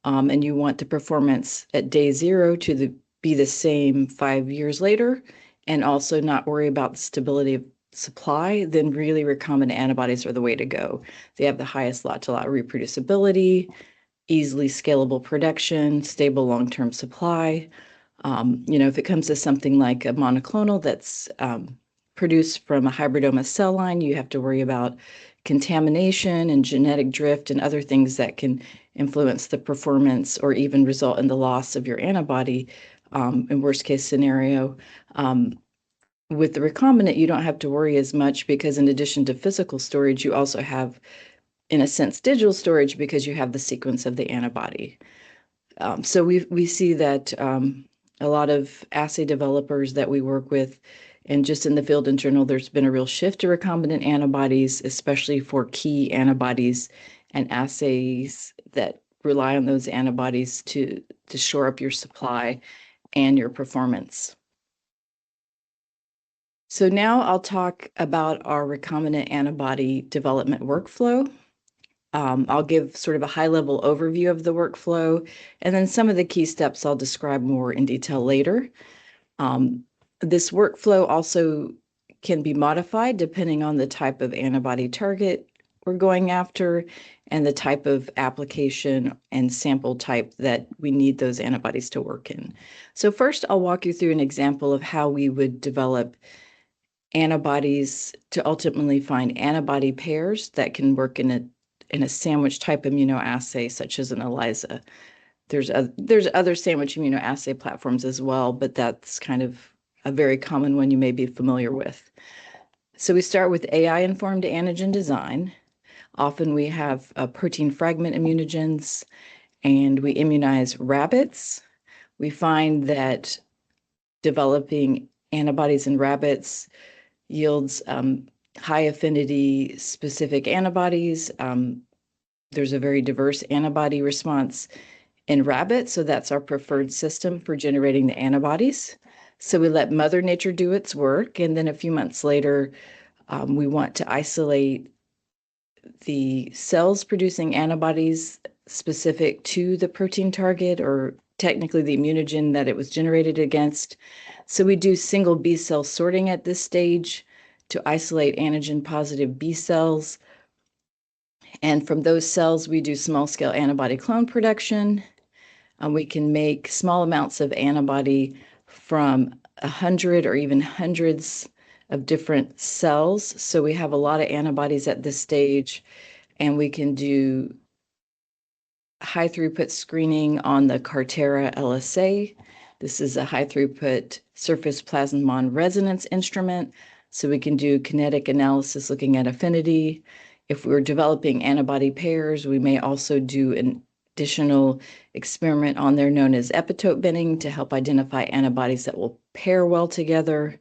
and you want the performance at day 0 to be the same 5 years later, and also not worry about the stability of supply, then really recombinant antibodies are the way to go. They have the highest lot-to-lot reproducibility, easily scalable production, stable long-term supply. If it comes to something like a monoclonal that's produced from a hybridoma cell line, you have to worry about contamination and genetic drift and other things that can influence the performance or even result in the loss of your antibody in worst case scenario. With the recombinant, you don't have to worry as much because in addition to physical storage, you also have, in a sense, digital storage because you have the sequence of the antibody. So we see that a lot of assay developers that we work with, and just in the field in general, there's been a real shift to recombinant antibodies, especially for key antibodies and assays that rely on those antibodies to shore up your supply and your performance. So now I'll talk about our recombinant antibody development workflow. I'll give sort of a high-level overview of the workflow, and then some of the key steps I'll describe more in detail later. This workflow also can be modified depending on the type of antibody target we're going after and the type of application and sample type that we need those antibodies to work in. So first, I'll walk you through an example of how we would develop antibodies to ultimately find antibody pairs that can work in a sandwich type immunoassay, such as an ELISA. There's other sandwich immunoassay platforms as well, but that's kind of a very common one you may be familiar with. So we start with AI-informed antigen design. Often we have protein fragment immunogens, and we immunize rabbits. We find that developing antibodies in rabbits yields high affinity specific antibodies. There's a very diverse antibody response in rabbits, so that's our preferred system for generating the antibodies. So we let Mother Nature do its work, and then a few months later, we want to isolate the cells producing antibodies specific to the protein target, or technically the immunogen that it was generated against. So we do single B cell sorting at this stage to isolate antigen positive B cells. And from those cells, we do small scale antibody clone production. We can make small amounts of antibody from 100 or even hundreds of different cells. So we have a lot of antibodies at this stage, and we can do high throughput screening on the Cartera LSA. This is a high throughput surface plasmon resonance instrument. So we can do kinetic analysis looking at affinity. If we're developing antibody pairs, we may also do an additional experiment on there known as epitope binning to help identify antibodies that will pair well together.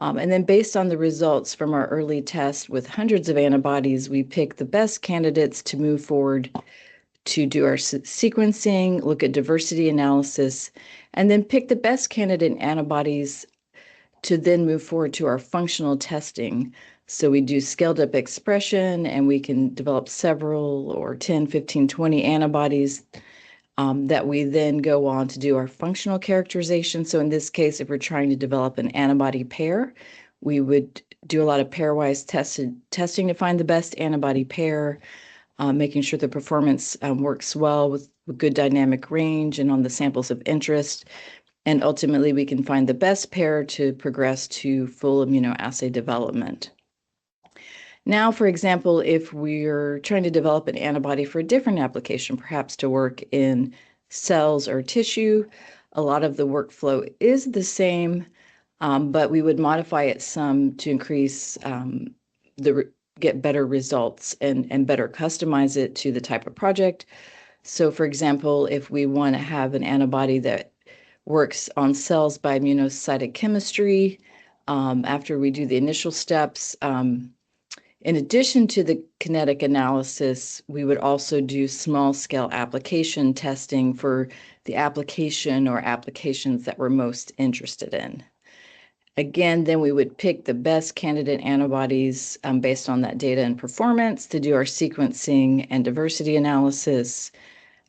And then based on the results from our early test with hundreds of antibodies, we pick the best candidates to move forward to do our sequencing, look at diversity analysis, and then pick the best candidate antibodies to then move forward to our functional testing. So we do scaled up expression, and we can develop several or 10, 15, 20 antibodies that we then go on to do our functional characterization. So in this case, if we're trying to develop an antibody pair, we would do a lot of pairwise testing to find the best antibody pair, making sure the performance works well with good dynamic range and on the samples of interest. And ultimately, we can find the best pair to progress to full immunoassay development. Now, for example, if we're trying to develop an antibody for a different application, perhaps to work in cells or tissue, a lot of the workflow is the same, but we would modify it some to increase get better results and better customize it to the type of project. So, for example, if we want to have an antibody that works on cells by immunocytochemistry, after we do the initial steps, in addition to the kinetic analysis, we would also do small-scale application testing for the application or applications that we're most interested in. Again, then we would pick the best candidate antibodies based on that data and performance to do our sequencing and diversity analysis,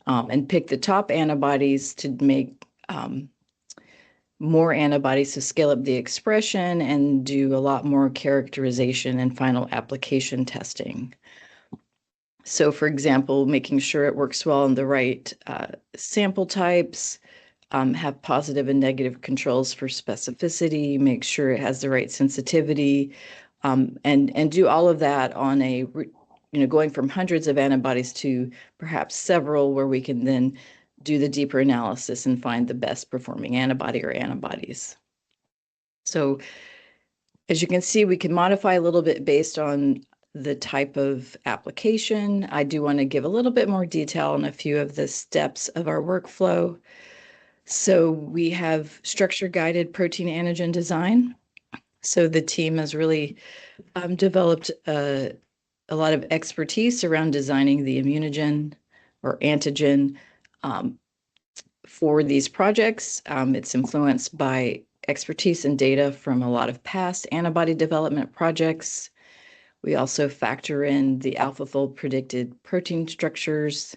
and pick the top antibodies to make more antibodies to scale up the expression and do a lot more characterization and final application testing. So, for example, making sure it works well in the right sample types, have positive and negative controls for specificity, make sure it has the right sensitivity, and do all of that on a, going from hundreds of antibodies to perhaps several, where we can then do the deeper analysis and find the best performing antibody or antibodies. So as you can see, we can modify a little bit based on the type of application. I do want to give a little bit more detail on a few of the steps of our workflow. So we have structure-guided protein antigen design. So the team has really developed a lot of expertise around designing the immunogen or antigen for these projects. It's influenced by expertise and data from a lot of past antibody development projects. We also factor in the AlphaFold predicted protein structures,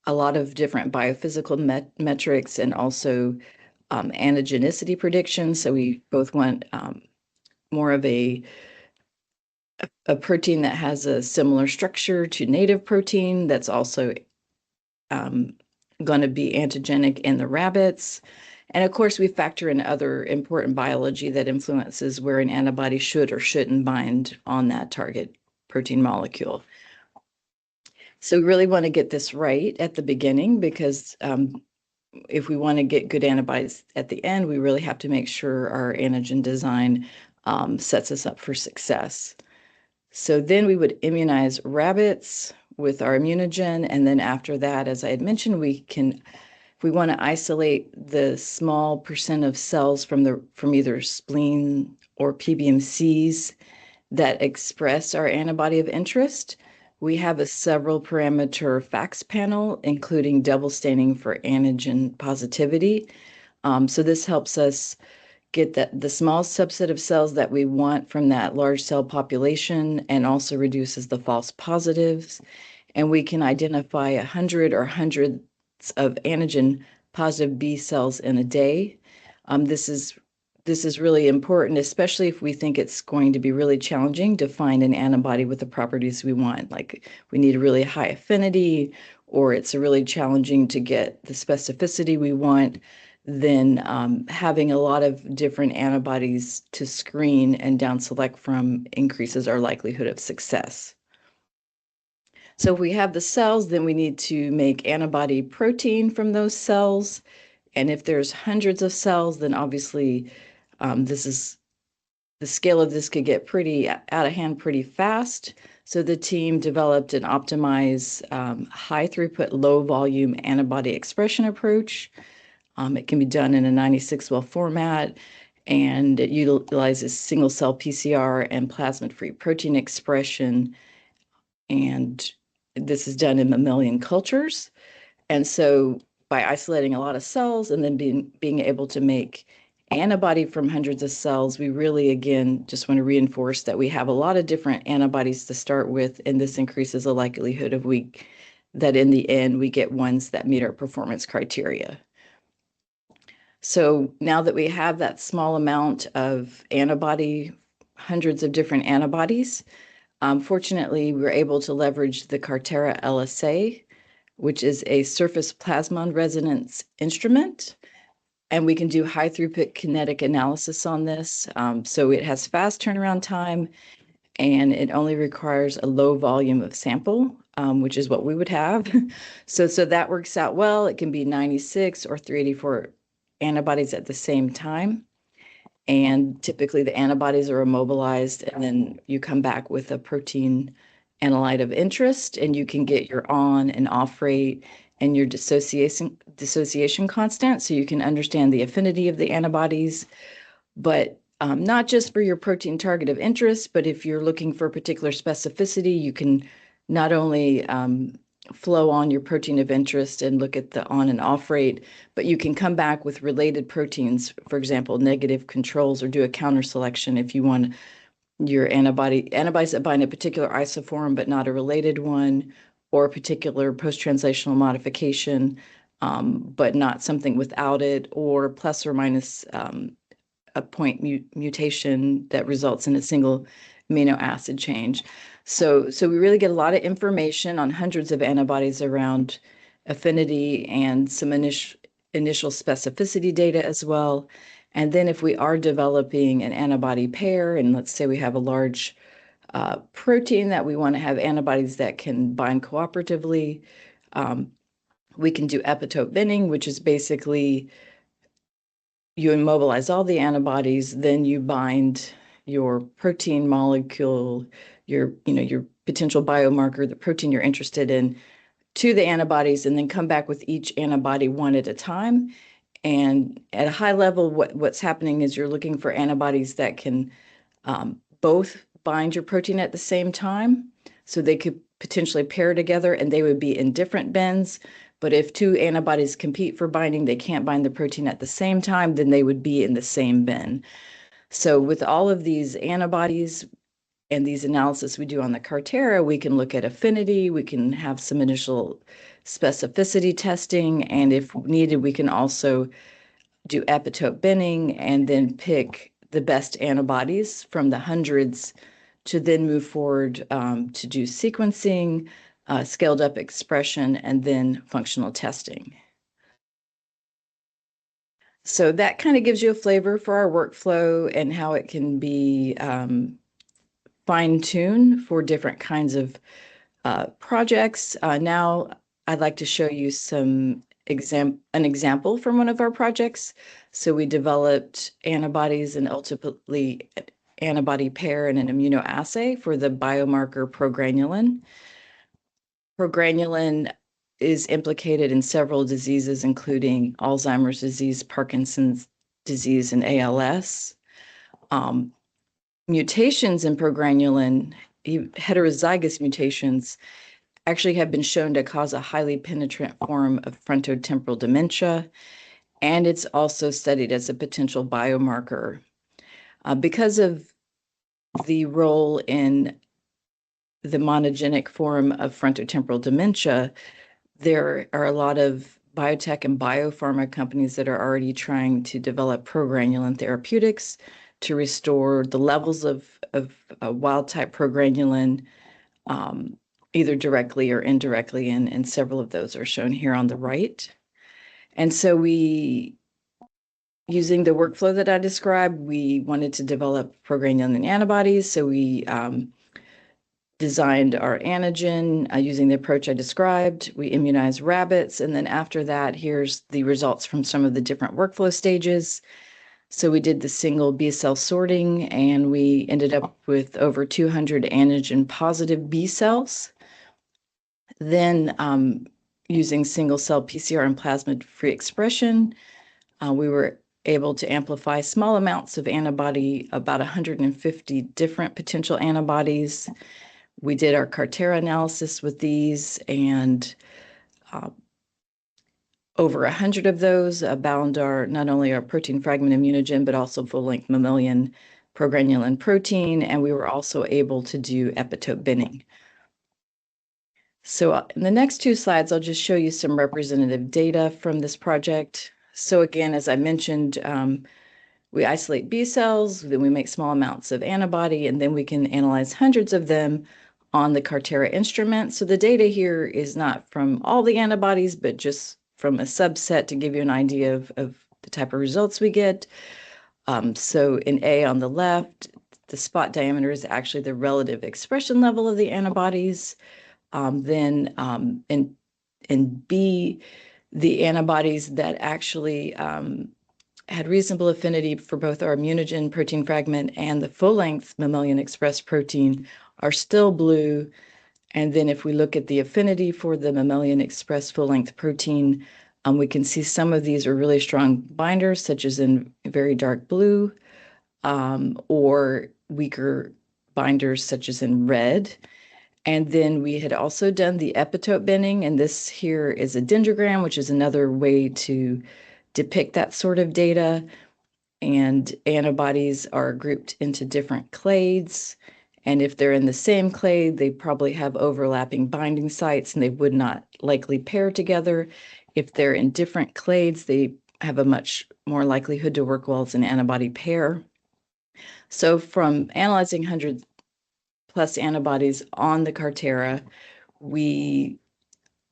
a lot of different biophysical metrics, and also antigenicity predictions. So we both want more of a protein that has a similar structure to native protein that's also going to be antigenic in the rabbits. And of course, we factor in other important biology that influences where an antibody should or shouldn't bind on that target protein molecule. So we really want to get this right at the beginning, because if we want to get good antibodies at the end, we really have to make sure our antigen design sets us up for success. So then we would immunize rabbits with our immunogen, and then after that, as I had mentioned, if we want to isolate the small percent of cells from either spleen or PBMCs that express our antibody of interest, we have a several parameter FACS panel, including double staining for antigen positivity. So this helps us get the small subset of cells that we want from that large cell population, and also reduces the false positives. And we can identify 100 or hundreds of antigen positive B cells in a day. This is really important, especially if we think it's going to be really challenging to find an antibody with the properties we want. Like we need a really high affinity, or it's really challenging to get the specificity we want. Then having a lot of different antibodies to screen and down select from increases our likelihood of success. So if we have the cells, then we need to make antibody protein from those cells. And if there's hundreds of cells, then obviously the scale of this could get pretty out of hand pretty fast. So the team developed an optimized high throughput, low volume antibody expression approach. It can be done in a 96-well format, and it utilizes single cell PCR and plasmid-free protein expression. And this is done in mammalian cultures. And so by isolating a lot of cells and then being able to make antibody from hundreds of cells, we really, again, just want to reinforce that we have a lot of different antibodies to start with, and this increases the likelihood of that in the end we get ones that meet our performance criteria. So now that we have that small amount of antibody, hundreds of different antibodies, fortunately, we were able to leverage the Cartera LSA which is a surface plasmon resonance instrument. And we can do high throughput kinetic analysis on this. So it has fast turnaround time, and it only requires a low volume of sample, which is what we would have. So that works out well. It can be 96 or 384 antibodies at the same time. And typically the antibodies are immobilized, and then you come back with a protein analyte of interest, and you can get your on and off rate and your dissociation constant, so you can understand the affinity of the antibodies. But not just for your protein target of interest, but if you're looking for particular specificity, you can not only flow on your protein of interest and look at the on and off rate, but you can come back with related proteins, for example, negative controls, or do a counter selection if you want your antibodies that bind a particular isoform but not a related one, or a particular post-translational modification, but not something without it, or plus or minus a point mutation that results in a single amino acid change. So we really get a lot of information on hundreds of antibodies around affinity and some initial specificity data as well. And then if we are developing an antibody pair, and let's say we have a large protein that we want to have antibodies that can bind cooperatively, we can do epitope binning, which is basically you immobilize all the antibodies, then you bind your protein molecule, your potential biomarker, the protein you're interested in, to the antibodies, and then come back with each antibody one at a time. And at a high level, what's happening is you're looking for antibodies that can both bind your protein at the same time. So they could potentially pair together, and they would be in different bins. But if two antibodies compete for binding, they can't bind the protein at the same time, then they would be in the same bin. So with all of these antibodies and these analysis we do on the Cartera, we can look at affinity, we can have some initial specificity testing, and if needed, we can also do epitope binning and then pick the best antibodies from the hundreds to then move forward to do sequencing, scaled up expression, and then functional testing. So that kind of gives you a flavor for our workflow and how it can be fine-tuned for different kinds of projects. Now I'd like to show you an example from one of our projects. So we developed antibodies and ultimately antibody pair and an immunoassay for the biomarker progranulin. Progranulin is implicated in several diseases, including Alzheimer's disease, Parkinson's disease, and ALS. Mutations in progranulin, heterozygous mutations, actually have been shown to cause a highly penetrant form of frontotemporal dementia, and it's also studied as a potential biomarker. Because of the role in the monogenic form of frontotemporal dementia, there are a lot of biotech and biopharma companies that are already trying to develop progranulin therapeutics to restore the levels of wild-type progranulin, either directly or indirectly, and several of those are shown here on the right. And so using the workflow that I described, we wanted to develop progranulin antibodies, so we designed our antigen using the approach I described. We immunized rabbits, and then after that, here's the results from some of the different workflow stages. So we did the single B cell sorting, and we ended up with over 200 antigen positive B cells. Then using single cell PCR and plasmid-free expression, we were able to amplify small amounts of antibody, about 150 different potential antibodies. We did our Cartera analysis with these, and over 100 of those bound not only our protein fragment immunogen, but also full-length mammalian progranulin protein, and we were also able to do epitope binning. So in the next two slides, I'll just show you some representative data from this project. So again, as I mentioned, we isolate B cells, then we make small amounts of antibody, and then we can analyze hundreds of them on the Cartera instrument. So the data here is not from all the antibodies, but just from a subset to give you an idea of the type of results we get. So in A on the left, the spot diameter is actually the relative expression level of the antibodies. Then in B, the antibodies that actually had reasonable affinity for both our immunogen protein fragment and the full-length mammalian expressed protein are still blue. And then if we look at the affinity for the mammalian expressed full-length protein, we can see some of these are really strong binders, such as in very dark blue, or weaker binders, such as in red. And then we had also done the epitope binding, and this here is a dendrogram, which is another way to depict that sort of data. And antibodies are grouped into different clades. And if they're in the same clade, they probably have overlapping binding sites and they would not likely pair together. If they're in different clades, they have a much more likelihood to work well as an antibody pair. So from analyzing 100 plus antibodies on the Cartera, we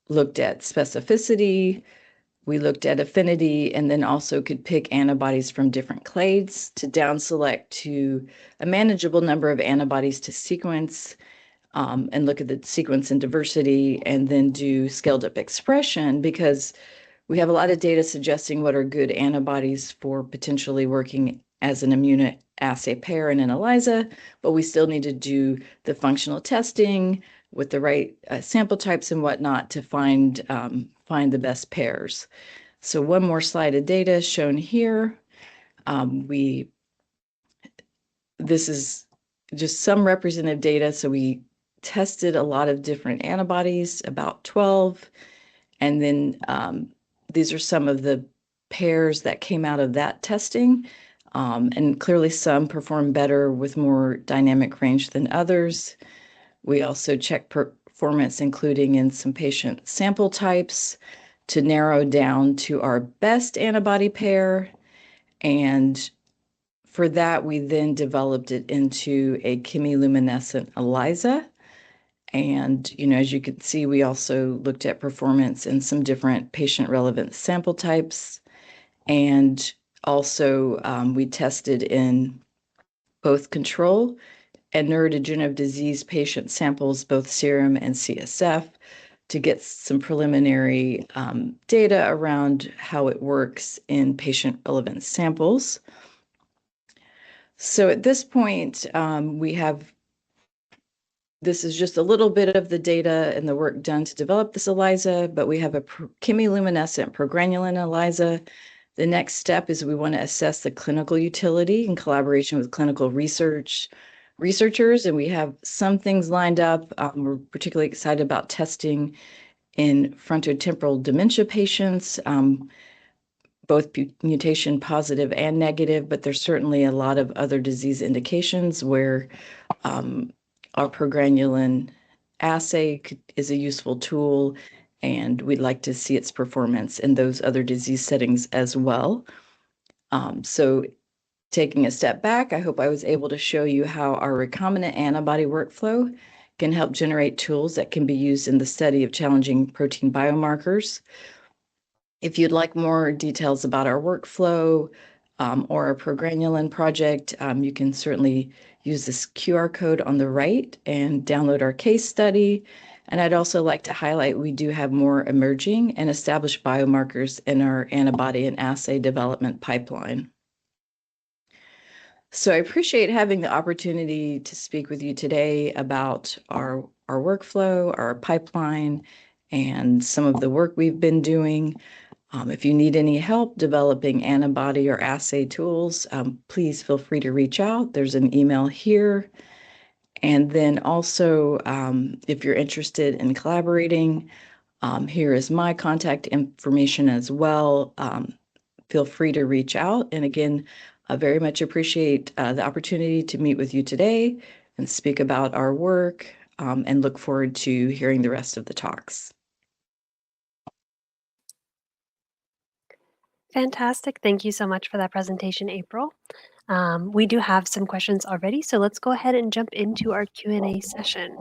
looked at specificity, we looked at affinity, and then also could pick antibodies from different clades to down select to a manageable number of antibodies to sequence, and look at the sequence and diversity, and then do scaled up expression, because we have a lot of data suggesting what are good antibodies for potentially working as an immunoassay pair in an ELISA, but we still need to do the functional testing with the right sample types and whatnot to find the best pairs. So one more slide of data shown here. This is just some representative data. So we tested a lot of different antibodies, about 12, and then these are some of the pairs that came out of that testing. And clearly some perform better with more dynamic range than others. We also checked performance, including in some patient sample types, to narrow down to our best antibody pair. And for that, we then developed it into a chemiluminescent ELISA. And, as you can see, we also looked at performance in some different patient-relevant sample types. And also, we tested in both control and neurodegenerative disease patient samples, both serum and CSF, to get some preliminary data around how it works in patient-relevant samples. So at this point, this is just a little bit of the data and the work done to develop this ELISA, but we have a chemiluminescent progranulin ELISA. The next step is we want to assess the clinical utility in collaboration with clinical researchers, and we have some things lined up. We're particularly excited about testing in frontotemporal dementia patients, both mutation positive and negative, but there's certainly a lot of other disease indications where our progranulin assay is a useful tool, and we'd like to see its performance in those other disease settings as well. So taking a step back, I hope I was able to show you how our recombinant antibody workflow can help generate tools that can be used in the study of challenging protein biomarkers. If you'd like more details about our workflow or our progranulin project, you can certainly use this QR code on the right and download our case study. And I'd also like to highlight we do have more emerging and established biomarkers in our antibody and assay development pipeline. So I appreciate having the opportunity to speak with you today about our workflow, our pipeline, and some of the work we've been doing. If you need any help developing antibody or assay tools, please feel free to reach out. There's an email here. And then also, if you're interested in collaborating, here is my contact information as well. Feel free to reach out. And again, I very much appreciate the opportunity to meet with you today and speak about our work, and look forward to hearing the rest of the talks. Fantastic. Thank you so much for that presentation, April. We do have some questions already, so let's go ahead and jump into our Q&A session.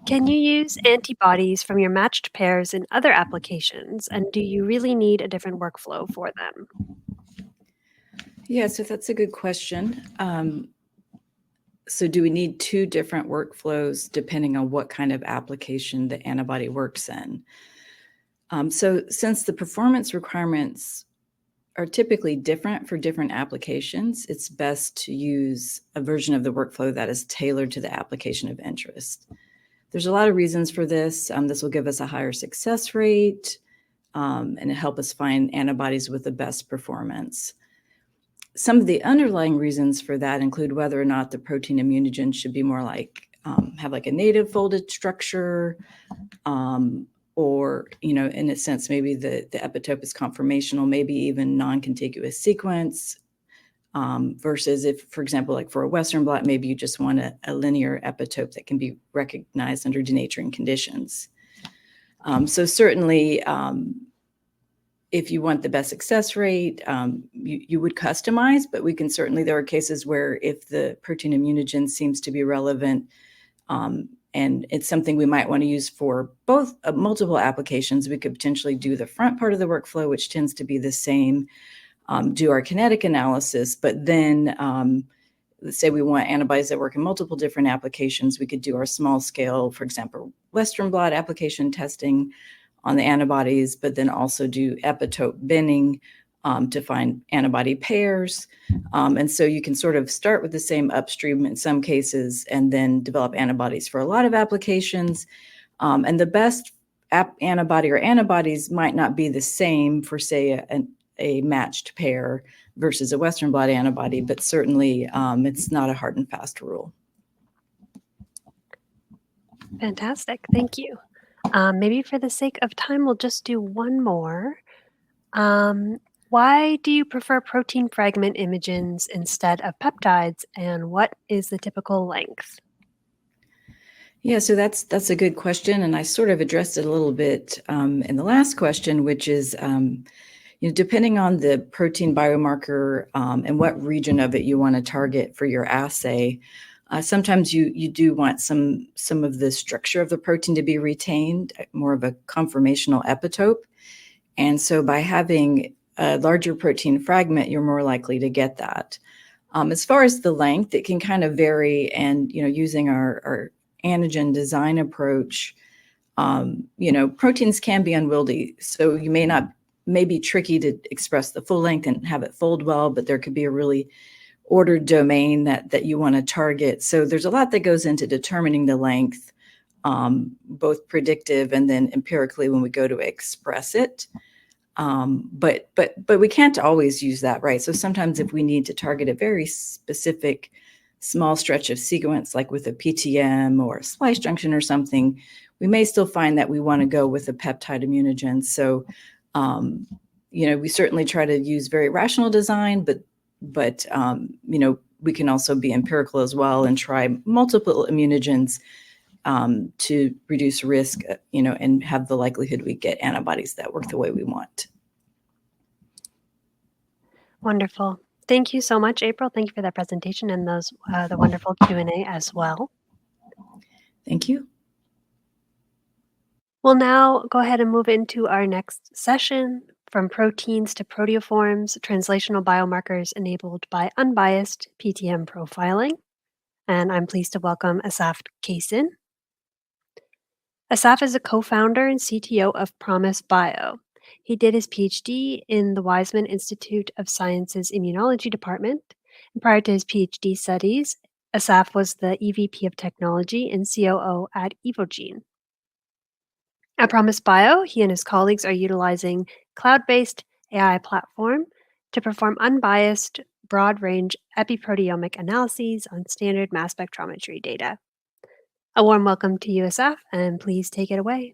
Can you use antibodies from your matched pairs in other applications, and do you really need a different workflow for them? Yeah, so that's a good question. So do we need two different workflows depending on what kind of application the antibody works in? So since the performance requirements are typically different for different applications, it's best to use a version of the workflow that is tailored to the application of interest. There's a lot of reasons for this. This will give us a higher success rate and help us find antibodies with the best performance. Some of the underlying reasons for that include whether or not the protein immunogen should be more like have like a native folded structure, or, in a sense, maybe the epitope is conformational, maybe even non-contiguous sequence, versus if, for example, like for a Western blot, maybe you just want a linear epitope that can be recognized under denaturing conditions. So certainly, if you want the best success rate, you would customize, but there are cases where if the protein immunogen seems to be relevant, and it's something we might want to use for both multiple applications, we could potentially do the front part of the workflow, which tends to be the same, do our kinetic analysis, but then let's say we want antibodies that work in multiple different applications, we could do our small scale, for example, Western blot application testing on the antibodies, but then also do epitope binning to find antibody pairs. And so you can sort of start with the same upstream in some cases and then develop antibodies for a lot of applications. And the best antibody or antibodies might not be the same for, say, a matched pair versus a Western blot antibody, but certainly it's not a hard and fast rule. Fantastic. Thank you. Maybe for the sake of time, we'll just do one more. Why do you prefer protein fragment imagens instead of peptides, and what is the typical length? Yeah, so that's a good question, and I sort of addressed it a little bit in the last question, which is, depending on the protein biomarker and what region of it you want to target for your assay, sometimes you do want some of the structure of the protein to be retained, more of a conformational epitope. And so by having a larger protein fragment, you're more likely to get that. As far as the length, it can kind of vary. And, using our antigen design approach, proteins can be unwieldy. So you may be tricky to express the full length and have it fold well, but there could be a really ordered domain that you want to target. So there's a lot that goes into determining the length, both predictive and then empirically when we go to express it. But we can't always use that, right? So sometimes if we need to target a very specific small stretch of sequence, like with a PTM or a splice junction or something, we may still find that we want to go with a peptide immunogen. So, we certainly try to use very rational design, but we can also be empirical as well and try multiple immunogens to reduce risk, and have the likelihood we get antibodies that work the way we want. Wonderful. Thank you so much, April. Thank you for that presentation and the wonderful Q&A as well. Thank you. We'll now go ahead and move into our next session, From Proteins to Proteoforms, Translational Biomarkers Enabled by Unbiased PTM Profiling. And I'm pleased to welcome Asaf Kaysin. Asaf is a co-founder and CTO of Promise Bio. He did his PhD in the Weizmann Institute of Sciences Immunology Department. And prior to his PhD studies, Asaf was the EVP of Technology and COO at Evogene. At Promise Bio, he and his colleagues are utilizing cloud-based AI platform to perform unbiased, broad-range epiproteomic analyses on standard mass spectrometry data. A warm welcome to you, Asaf, and please take it away.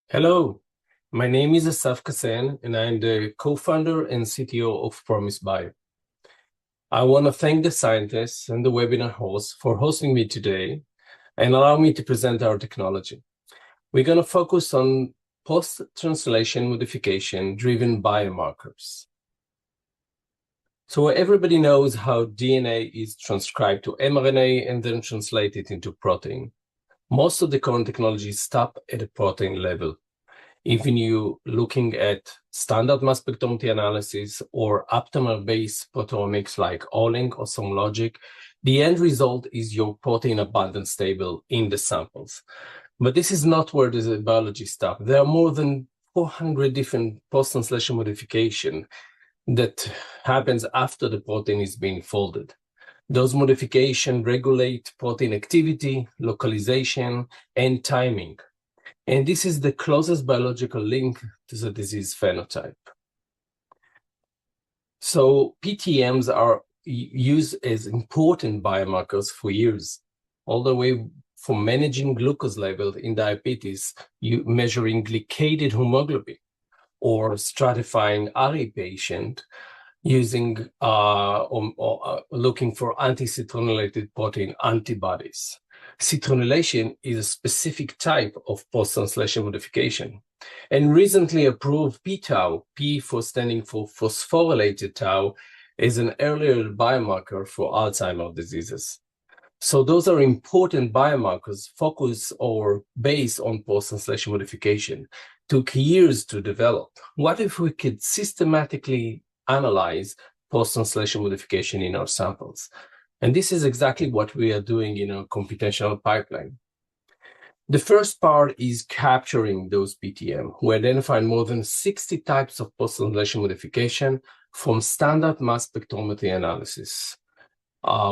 Hello, my name is Asaf Kaysin, and I'm the co-founder and CTO of Promise Bio. I want to thank the scientists and the webinar host for hosting me today and allow me to present our technology. We're going to focus on post-translation modification-driven biomarkers. So everybody knows how DNA is transcribed to mRNA and then translated into protein. Most of the current technologies stop at the protein level. Even you looking at standard mass spectrometry analysis or aptamer-based proteomics like Olink or SomaLogic, the end result is your protein abundance table in the samples. But this is not where the biology stops. There are more than 400 different post-translation modification that happens after the protein is being folded. Those modifications regulate protein activity, localization, and timing. And this is the closest biological link to the disease phenotype. So PTMs are used as important biomarkers for years, all the way from managing glucose level in diabetes, measuring glycated hemoglobin, or stratifying RA patient using looking for anti-citrulline protein antibodies. Citronylation is a specific type of post-translation modification. And recently approved p-tau, P for standing for phosphorylated tau, is an earlier biomarker for Alzheimer's diseases. So those are important biomarkers focused or based on post-translation modification. Took years to develop. What if we could systematically analyze post-translation modification in our samples? And this is exactly what we are doing in our computational pipeline. The first part is capturing those PTM. We identified more than 60 types of post-translation modification from standard mass spectrometry analysis.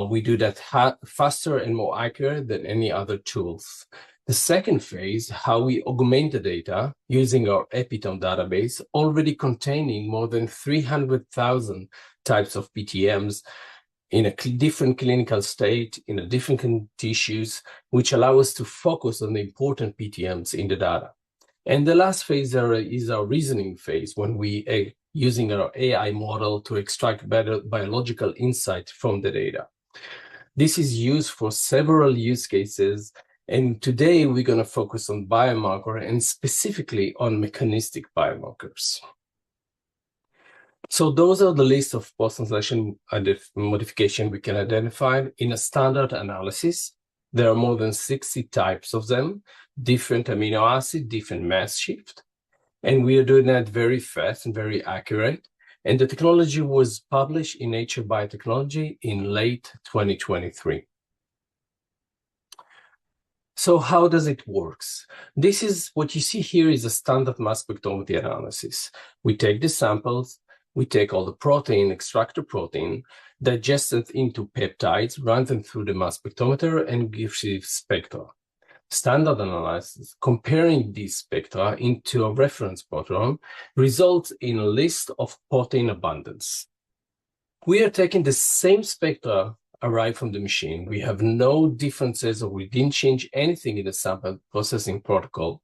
We do that faster and more accurate than any other tools. The second phase, how we augment the data using our Epitome database, already containing more than 300,000 types of PTMs in a different clinical state, in a different tissues, which allow us to focus on the important PTMs in the data. And the last phase is our reasoning phase, when we are using our AI model to extract better biological insight from the data. This is used for several use cases, and today we're going to focus on biomarker and specifically on mechanistic biomarkers. So those are the list of post-translation modification we can identify in a standard analysis. There are more than 60 types of them, different amino acid, different mass shift. And we are doing that very fast and very accurate. And the technology was published in Nature Biotechnology in late 2023. So how does it work? This is what you see here is a standard mass spectrometry analysis. We take the samples, we take all the protein, extract the protein, digest it into peptides, run them through the mass spectrometer, and give you spectra. Standard analysis, comparing these spectra into a reference proteome, results in a list of protein abundance. We are taking the same spectra arrived from the machine. We have no differences, or we didn't change anything in the sample processing protocol.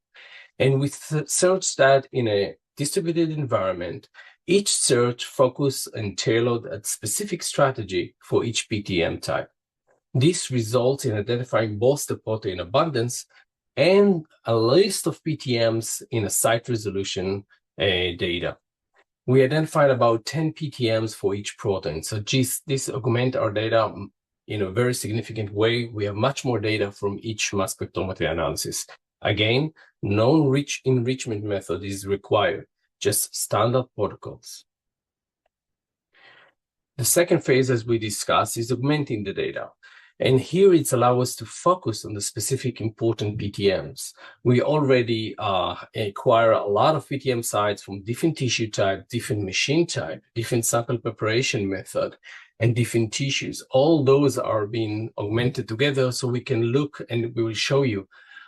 And we search that in a distributed environment. Each search focus and tailored a specific strategy for each PTM type. This results in identifying both the protein abundance and a list of PTMs in a site resolution data. We identified about 10 PTMs for each protein. So this augments our data in a very significant way. We have much more data from each mass spectrometry analysis. Again, no enrichment method is required, just standard protocols. The second phase, as we discussed, is augmenting the data. And here it's allow us to focus on the specific important PTMs. We already acquire a lot of PTM sites from different tissue type, different machine type, different sample preparation method, and different tissues. All those are being augmented together so we can look, and we will show you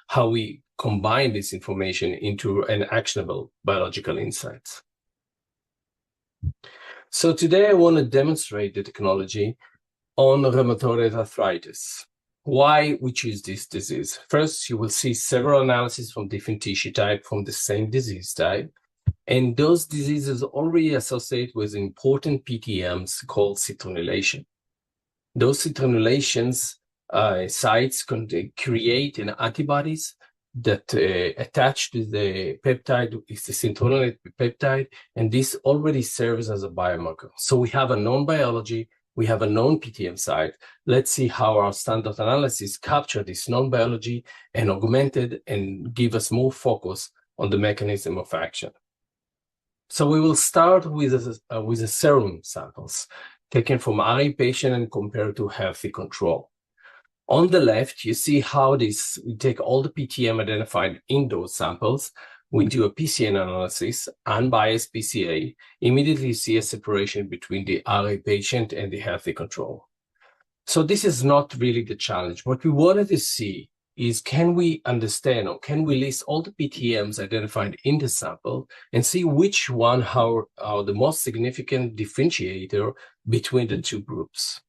how we combine this information into an actionable biological insights. So today I want to demonstrate the technology on rheumatoid arthritis. Why we choose this disease? First, you will see several analyses from different tissue type from the same disease type. And those diseases already associate with important PTMs called citronylation. Those citronylations sites can create antibodies that attached to the peptide is the citronellate peptide, and this already serves as a biomarker. So we have a known biology, we have a known PTM site. Let's see how our standard analysis capture this known biology and augmented and give us more focus on the mechanism of action. So we will start with the serum samples taken from RA patient and compared to healthy control. On the left, you see how we take all the PTM identified in those samples. We do a PCA analysis, unbiased PCA. Immediately you see a separation between the RA patient and the healthy control. So this is not really the challenge. What we wanted to see is, can we understand or can we list all the PTMs identified in the sample and see which one are the most significant differentiator between the two groups?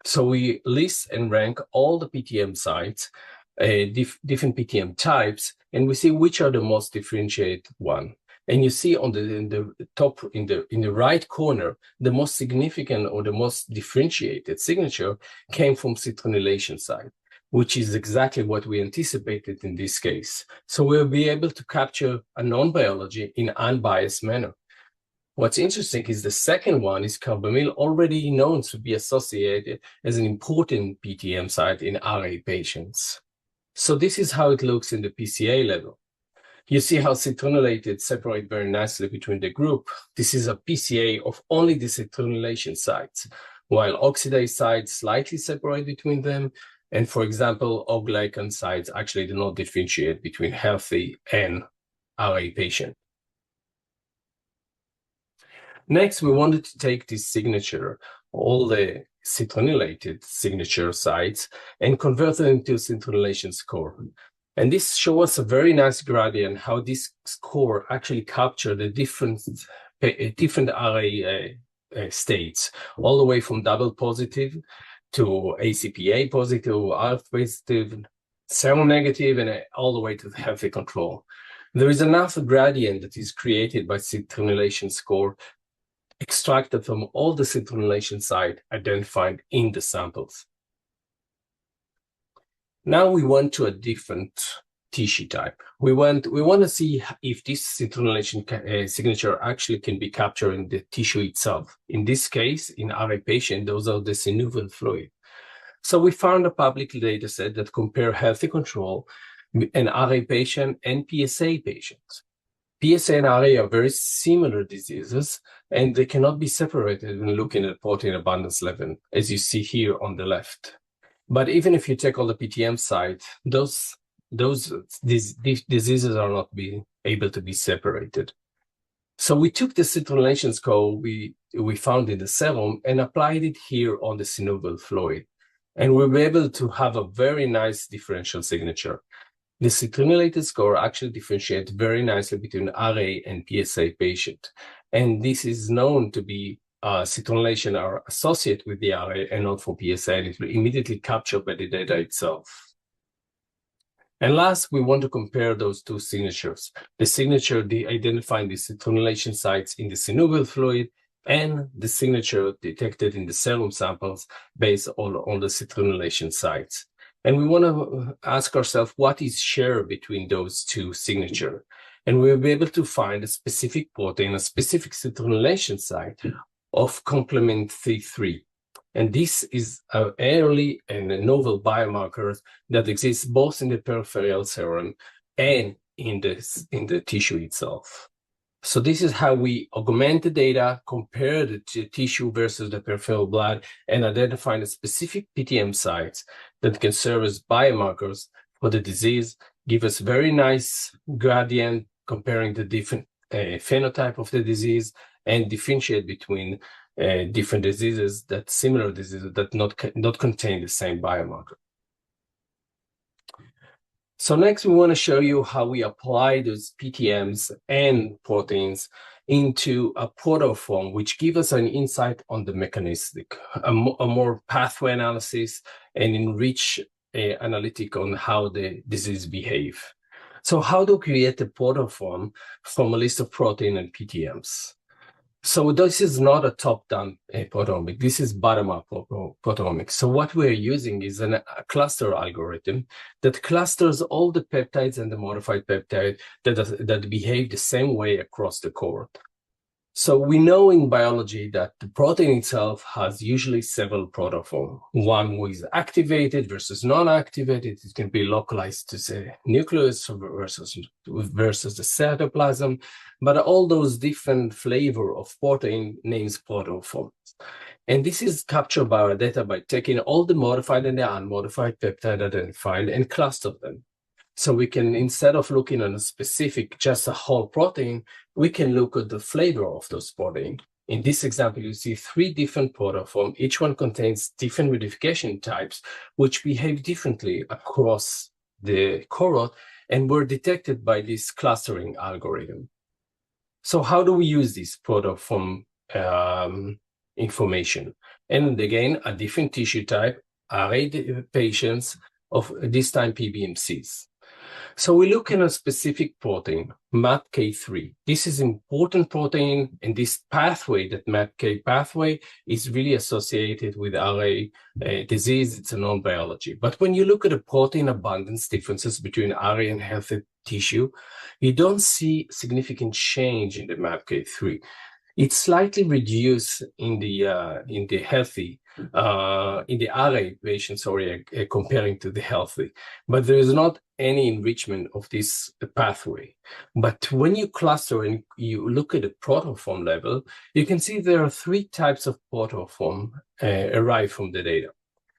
So we list and rank all the PTM sites, different PTM types, and we see which are the most differentiated one. And you see on in the right corner, the most significant or the most differentiated signature came from citronellation site, which is exactly what we anticipated in this case. So we'll be able to capture a known biology in an unbiased manner. What's interesting is the second one is carbamyl, already known to be associated as an important PTM site in RA patients. So this is how it looks in the PCA level. You see how citronellated separate very nicely between the group. This is a PCA of only the citronellation sites, while oxidase sites slightly separate between them. And for example, O-glycan sites actually do not differentiate between healthy and RA patient. Next, we wanted to take this signature, all the citronellated signature sites, and convert them into citronellation score. And this shows us a very nice gradient, how this score actually captured the different RA states, all the way from double positive to ACPA positive, ALF positive, serum negative, and all the way to the healthy control. There is another gradient that is created by citronellation score, extracted from all the citronellation sites identified in the samples. Now we went to a different tissue type. We want to see if this citronellation signature actually can be captured in the tissue itself. In this case, in RA patient, those are the synovial fluid. So we found a public data set that compare healthy control in RA patient and PSA patients. PSA and RA are very similar diseases, and they cannot be separated when looking at protein abundance level, as you see here on the left. But even if you take all the PTM sites, these diseases are not being able to be separated. So we took the citronellation score we found in the serum and applied it here on the synovial fluid. And we were able to have a very nice differential signature. The citronellated score actually differentiates very nicely between RA and PSA patient. And this is known to be citronellation are associated with the RA and not for PSA, and it will immediately captured by the data itself. And last, we want to compare those two signatures. The signature identifying the citronellation sites in the synovial fluid and the signature detected in the serum samples based on the citronellation sites. And we want to ask ourselves, what is shared between those two signatures? And we'll be able to find a specific protein, a specific citronellation site of complement C3. And this is an early and a novel biomarker that exists both in the peripheral serum and in the tissue itself. So this is how we augment the data, compare the tissue versus the peripheral blood, and identify the specific PTM sites that can serve as biomarkers for the disease, give us very nice gradient comparing the different phenotype of the disease, and differentiate between different diseases, similar diseases that not contain the same biomarker. So next, we want to show you how we apply those PTMs and proteins into a proteoform, which gives us an insight on the mechanistic, a more pathway analysis, and enrich analytic on how the disease behave. So how to create a proteoform from a list of protein and PTMs? So this is not a top-down proteomic. This is bottom-up proteomic. So what we're using is a cluster algorithm that clusters all the peptides and the modified peptide that behave the same way across the cohort. So we know in biology that the protein itself has usually several protoforms. One is activated versus non-activated. It can be localized to the nucleus versus the cytoplasm, but all those different flavor of protein names protoforms. And this is captured by our data by taking all the modified and the unmodified peptide identified and cluster them. So we can, instead of looking at a specific, just a whole protein, we can look at the flavor of those proteins. In this example, you see 3 different protoforms. Each one contains different modification types, which behave differently across the cohort and were detected by this clustering algorithm. So how do we use this protoform information? And again, a different tissue type, RA patients of this time PBMCs. So we look at a specific protein, MAPK3. This is important protein, and this pathway, that MAPK pathway, is really associated with RA disease. It's a known biology. But when you look at the protein abundance differences between RA and healthy tissue, you don't see significant change in the MAPK3. It's slightly reduced in the healthy, in the RA patients, comparing to the healthy, but there is not any enrichment of this pathway. But when you cluster and you look at the protoform level, you can see there are 3 types of protoform arrived from the data.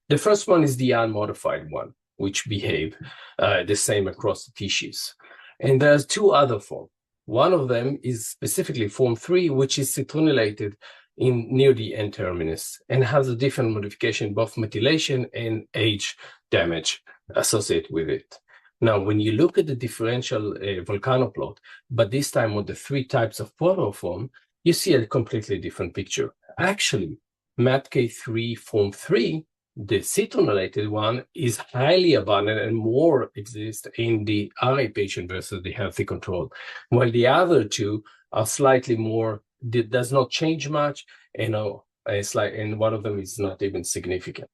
The first one is the unmodified one, which behave the same across the tissues. And there's 2 other forms. One of them is specifically form 3, which is citronylated near the N-terminus and has a different modification, both methylation and age damage associated with it. Now, when you look at the differential volcano plot, but this time on the 3 types of protoform, you see a completely different picture. Actually, MAPK3 form 3, the citronylated one, is highly abundant and more exists in the RA patient versus the healthy control, while the other 2 are slightly more, does not change much, and one of them is not even significant.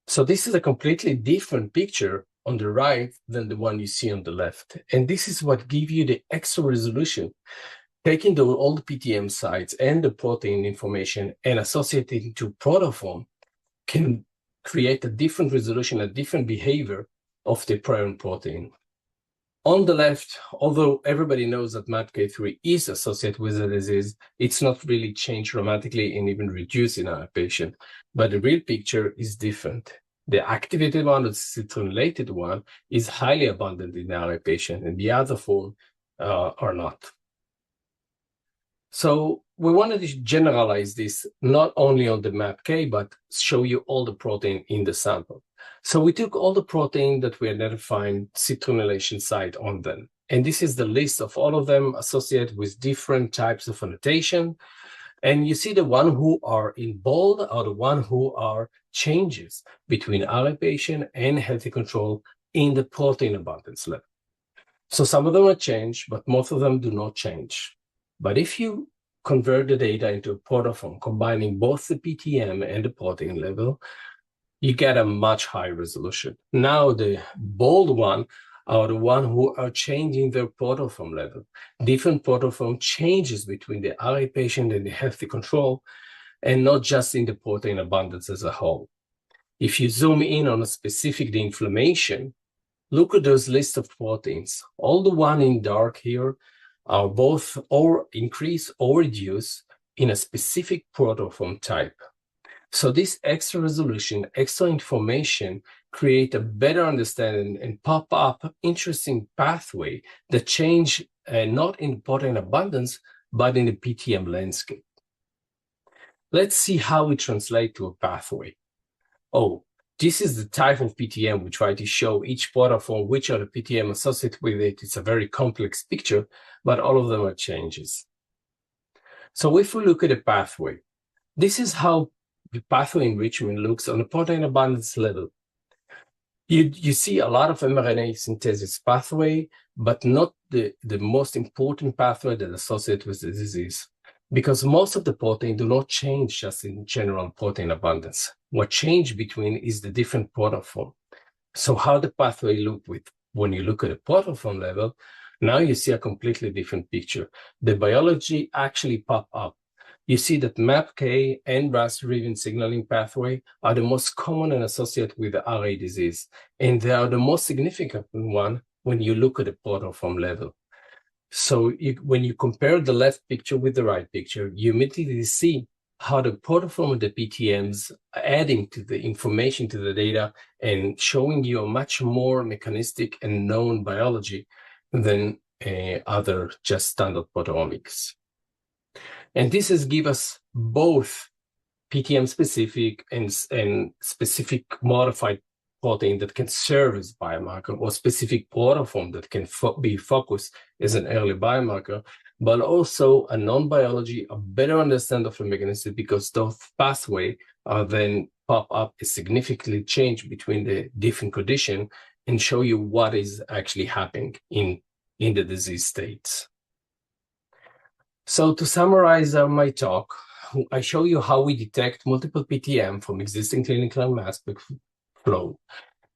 So this is a completely different picture on the right than the one you see on the left. And this is what gives you the extra resolution. Taking all the PTM sites and the protein information and associating to protoform can create a different resolution, a different behavior of the prion protein. On the left, although everybody knows that MAPK3 is associated with the disease, it's not really changed dramatically and even reduced in our patient. But the real picture is different. The activated one, the citronylated one, is highly abundant in our patient, and the other form are not. So we wanted to generalize this not only on the MAPK, but show you all the protein in the sample. So we took all the protein that we identified citronylation site on them. And this is the list of all of them associated with different types of annotation. And you see the one who are in bold are the one who are changes between RA patient and healthy control in the protein abundance level. So some of them are changed, but most of them do not change. But if you convert the data into a protoform, combining both the PTM and the protein level, you get a much higher resolution. Now the bold one are the one who are changing their protoform level. Different protoform changes between the RA patient and the healthy control, and not just in the protein abundance as a whole. If you zoom in on a specific the inflammation, look at those lists of proteins. All the one in dark here are both or increase or reduce in a specific protoform type. So this extra resolution, extra information create a better understanding and pop up interesting pathway that change not in protein abundance, but in the PTM landscape. Let's see how we translate to a pathway. Oh, this is the type of PTM we try to show each protoform, which are the PTM associated with it. It's a very complex picture, but all of them are changes. So if we look at a pathway, this is how the pathway enrichment looks on a protein abundance level. You see a lot of mRNA synthesis pathway, but not the most important pathway that is associated with the disease. because most of the protein do not change just in general protein abundance. What change between is the different protoform. So how the pathway look when you look at the protoform level, now you see a completely different picture. The biology actually pop up. You see that MAPK and RAS-driven signaling pathway are the most common and associated with the RA disease, and they are the most significant one when you look at the protoform level. So when you compare the left picture with the right picture, you immediately see how the protoform of the PTMs are adding to the information to the data and showing you a much more mechanistic and known biology than other just standard proteomics. And this has given us both PTM-specific and specific modified protein that can serve as biomarker, or specific protoform that can be focused as an early biomarker, but also a non-biology, a better understanding of the mechanism, because those pathways are then pop up a significantly change between the different conditions and show you what is actually happening in the disease states. So to summarize my talk, I show you how we detect multiple PTM from existing clinical mass spec flow.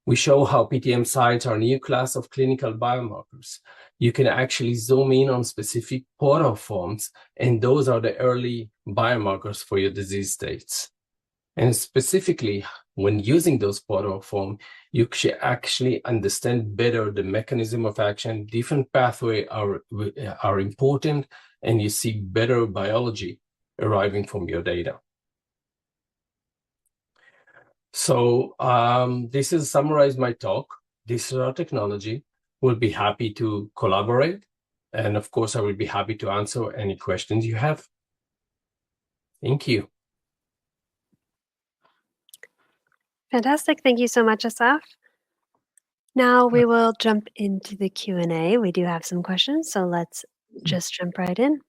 We show how PTM sites are a new class of clinical biomarkers. You can actually zoom in on specific protoforms, and those are the early biomarkers for your disease states. And specifically, when using those protoforms, you should actually understand better the mechanism of action. Different pathways are important, and you see better biology arriving from your data. So this is summarize my talk. This is our technology. We'll be happy to collaborate. And of course, I will be happy to answer any questions you have. Thank you. Fantastic. Thank you so much, Asaf. Now we will jump into the Q&A. We do have some questions, so let's just jump right in.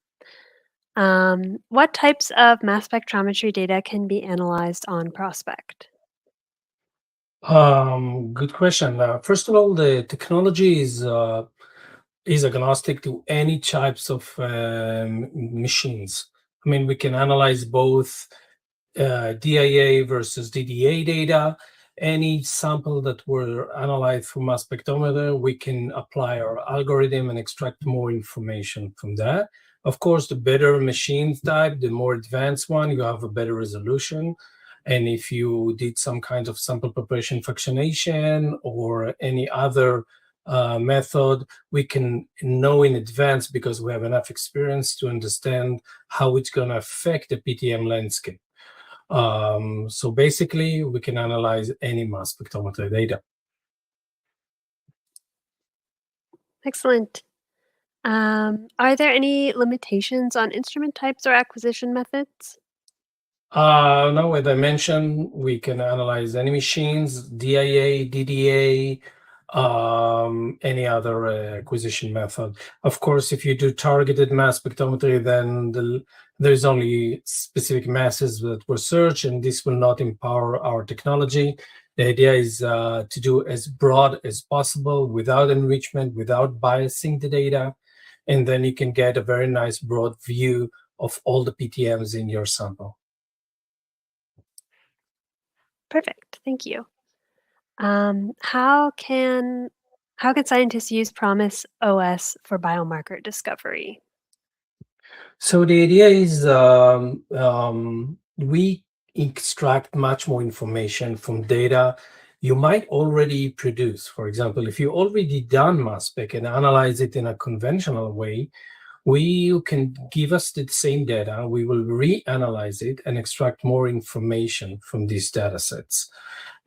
What types of mass spectrometry data can be analyzed on Prospect? Good question. First of all, the technology is agnostic to any types of machines. I mean, we can analyze both DIA versus DDA data. Any sample that were analyzed from mass spectrometer, we can apply our algorithm and extract more information from that. Of course, the better machine type, the more advanced one, you have a better resolution. And if you did some kind of sample preparation fractionation or any other method, we can know in advance, because we have enough experience to understand how it's going to affect the PTM landscape. So basically, we can analyze any mass spectrometer data. Excellent. Are there any limitations on instrument types or acquisition methods? No, as I mentioned, we can analyze any machines, DIA, DDA, any other acquisition method. Of course, if you do targeted mass spectrometry, then there's only specific masses that were searched, and this will not empower our technology. The idea is to do as broad as possible without enrichment, without biasing the data, and then you can get a very nice broad view of all the PTMs in your sample. Perfect. Thank you. How can scientists use Promise OS for biomarker discovery? So the idea is we extract much more information from data you might already produce. For example, if you already done mass spec and analyze it in a conventional way, you can give us the same data, we will reanalyze it and extract more information from these data sets.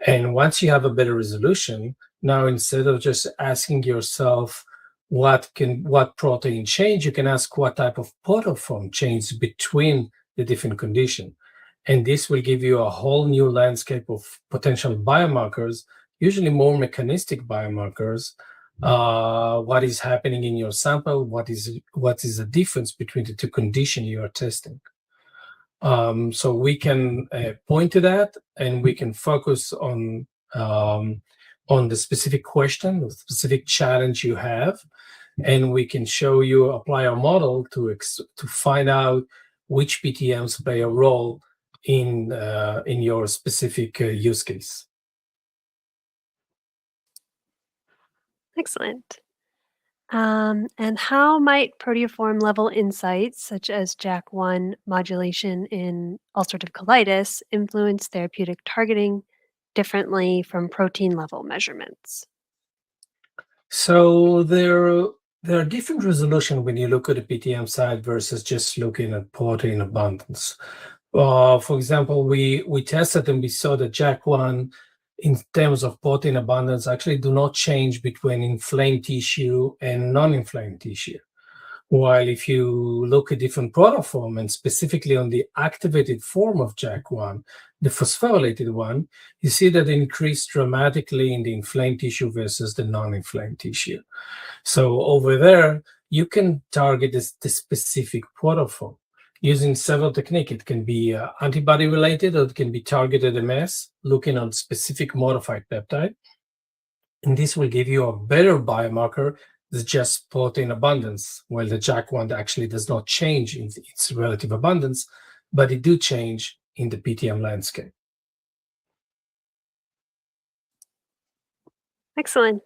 And once you have a better resolution, now instead of just asking yourself what protein change, you can ask what type of protoform change between the different conditions. And this will give you a whole new landscape of potential biomarkers, usually more mechanistic biomarkers. What is happening in your sample, what is the difference between the two conditions you are testing. So we can point to that, and we can focus on the specific question, the specific challenge you have, and we can show you, apply our model to find out which PTMs play a role in your specific use case. Excellent. And how might proteoform level insights, such as JAK1 modulation in ulcerative colitis, influence therapeutic targeting differently from protein level measurements? So there are different resolution when you look at the PTM side versus just looking at protein abundance. For example, we tested and we saw that JAK1 in terms of protein abundance actually do not change between inflamed tissue and non-inflamed tissue. While if you look at different proteoform and specifically on the activated form of JAK1, the phosphorylated one, you see that it increased dramatically in the inflamed tissue versus the non-inflamed tissue. So over there, you can target the specific proteoform using several techniques. It can be antibody related, or it can be targeted MS, looking on specific modified peptide. And this will give you a better biomarker than just protein abundance, while the JAK1 actually does not change in its relative abundance, but it do change in the PTM landscape. Excellent.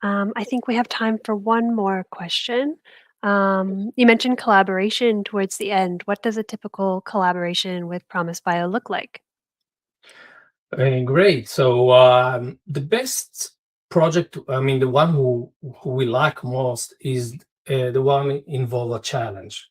I think we have time for one more question. You mentioned collaboration towards the end. What does a typical collaboration with Promise Bio look like? Great. So the best project, I mean, the one who we like most is the one involve a challenge.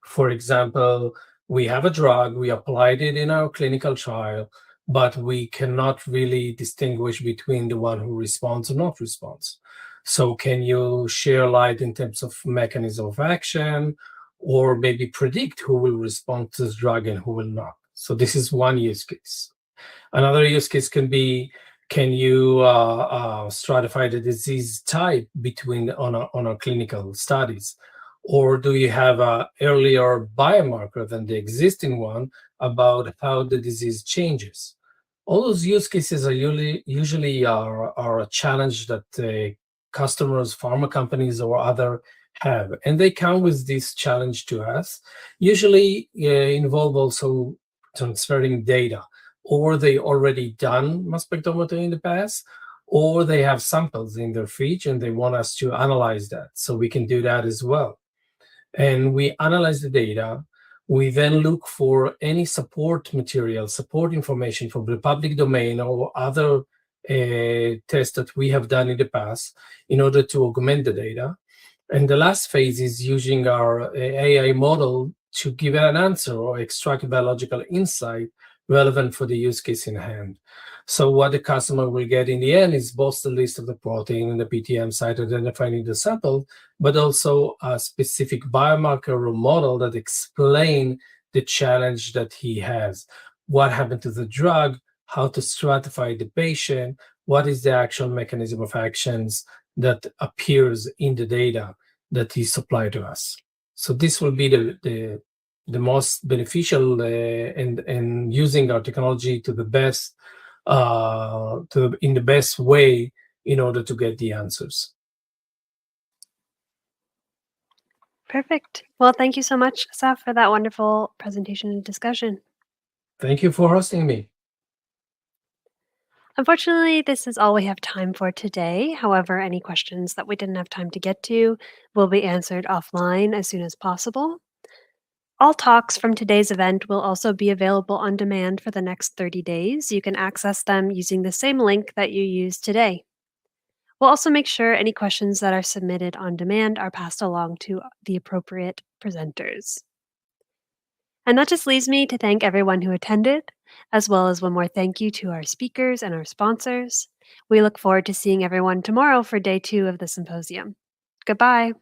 For example, we have a drug, we applied it in our clinical trial, but we cannot really distinguish between the one who responds or not responds. So can you share light in terms of mechanism of action, or maybe predict who will respond to this drug and who will not? So this is one use case. Another use case can be, can you stratify the disease type between on our clinical studies? Or do you have an earlier biomarker than the existing one about how the disease changes? All those use cases are usually are a challenge that customers, pharma companies, or other have, and they come with this challenge to us. Usually involve also transferring data, or they already done mass spectrometry in the past, or they have samples in their fridge and they want us to analyze that. So we can do that as well. And we analyze the data. We then look for any support material, support information from the public domain or other tests that we have done in the past in order to augment the data. And the last phase is using our AI model to give an answer or extract biological insight relevant for the use case in hand. So what the customer will get in the end is both the list of the protein and the PTM site identifying the sample, but also a specific biomarker or model that explain the challenge that he has. What happened to the drug, how to stratify the patient, what is the actual mechanism of actions that appears in the data that he supplied to us. So this will be the most beneficial and using our technology to the best in the best way in order to get the answers. Perfect. Well, thank you so much, Asaf, for that wonderful presentation and discussion. Thank you for hosting me. Unfortunately, this is all we have time for today. However, any questions that we didn't have time to get to will be answered offline as soon as possible. All talks from today's event will also be available on demand for the next 30 days. You can access them using the same link that you used today. We'll also make sure any questions that are submitted on demand are passed along to the appropriate presenters. And that just leaves me to thank everyone who attended, as well as one more thank you to our speakers and our sponsors. We look forward to seeing everyone tomorrow for day 2 of the symposium. Goodbye.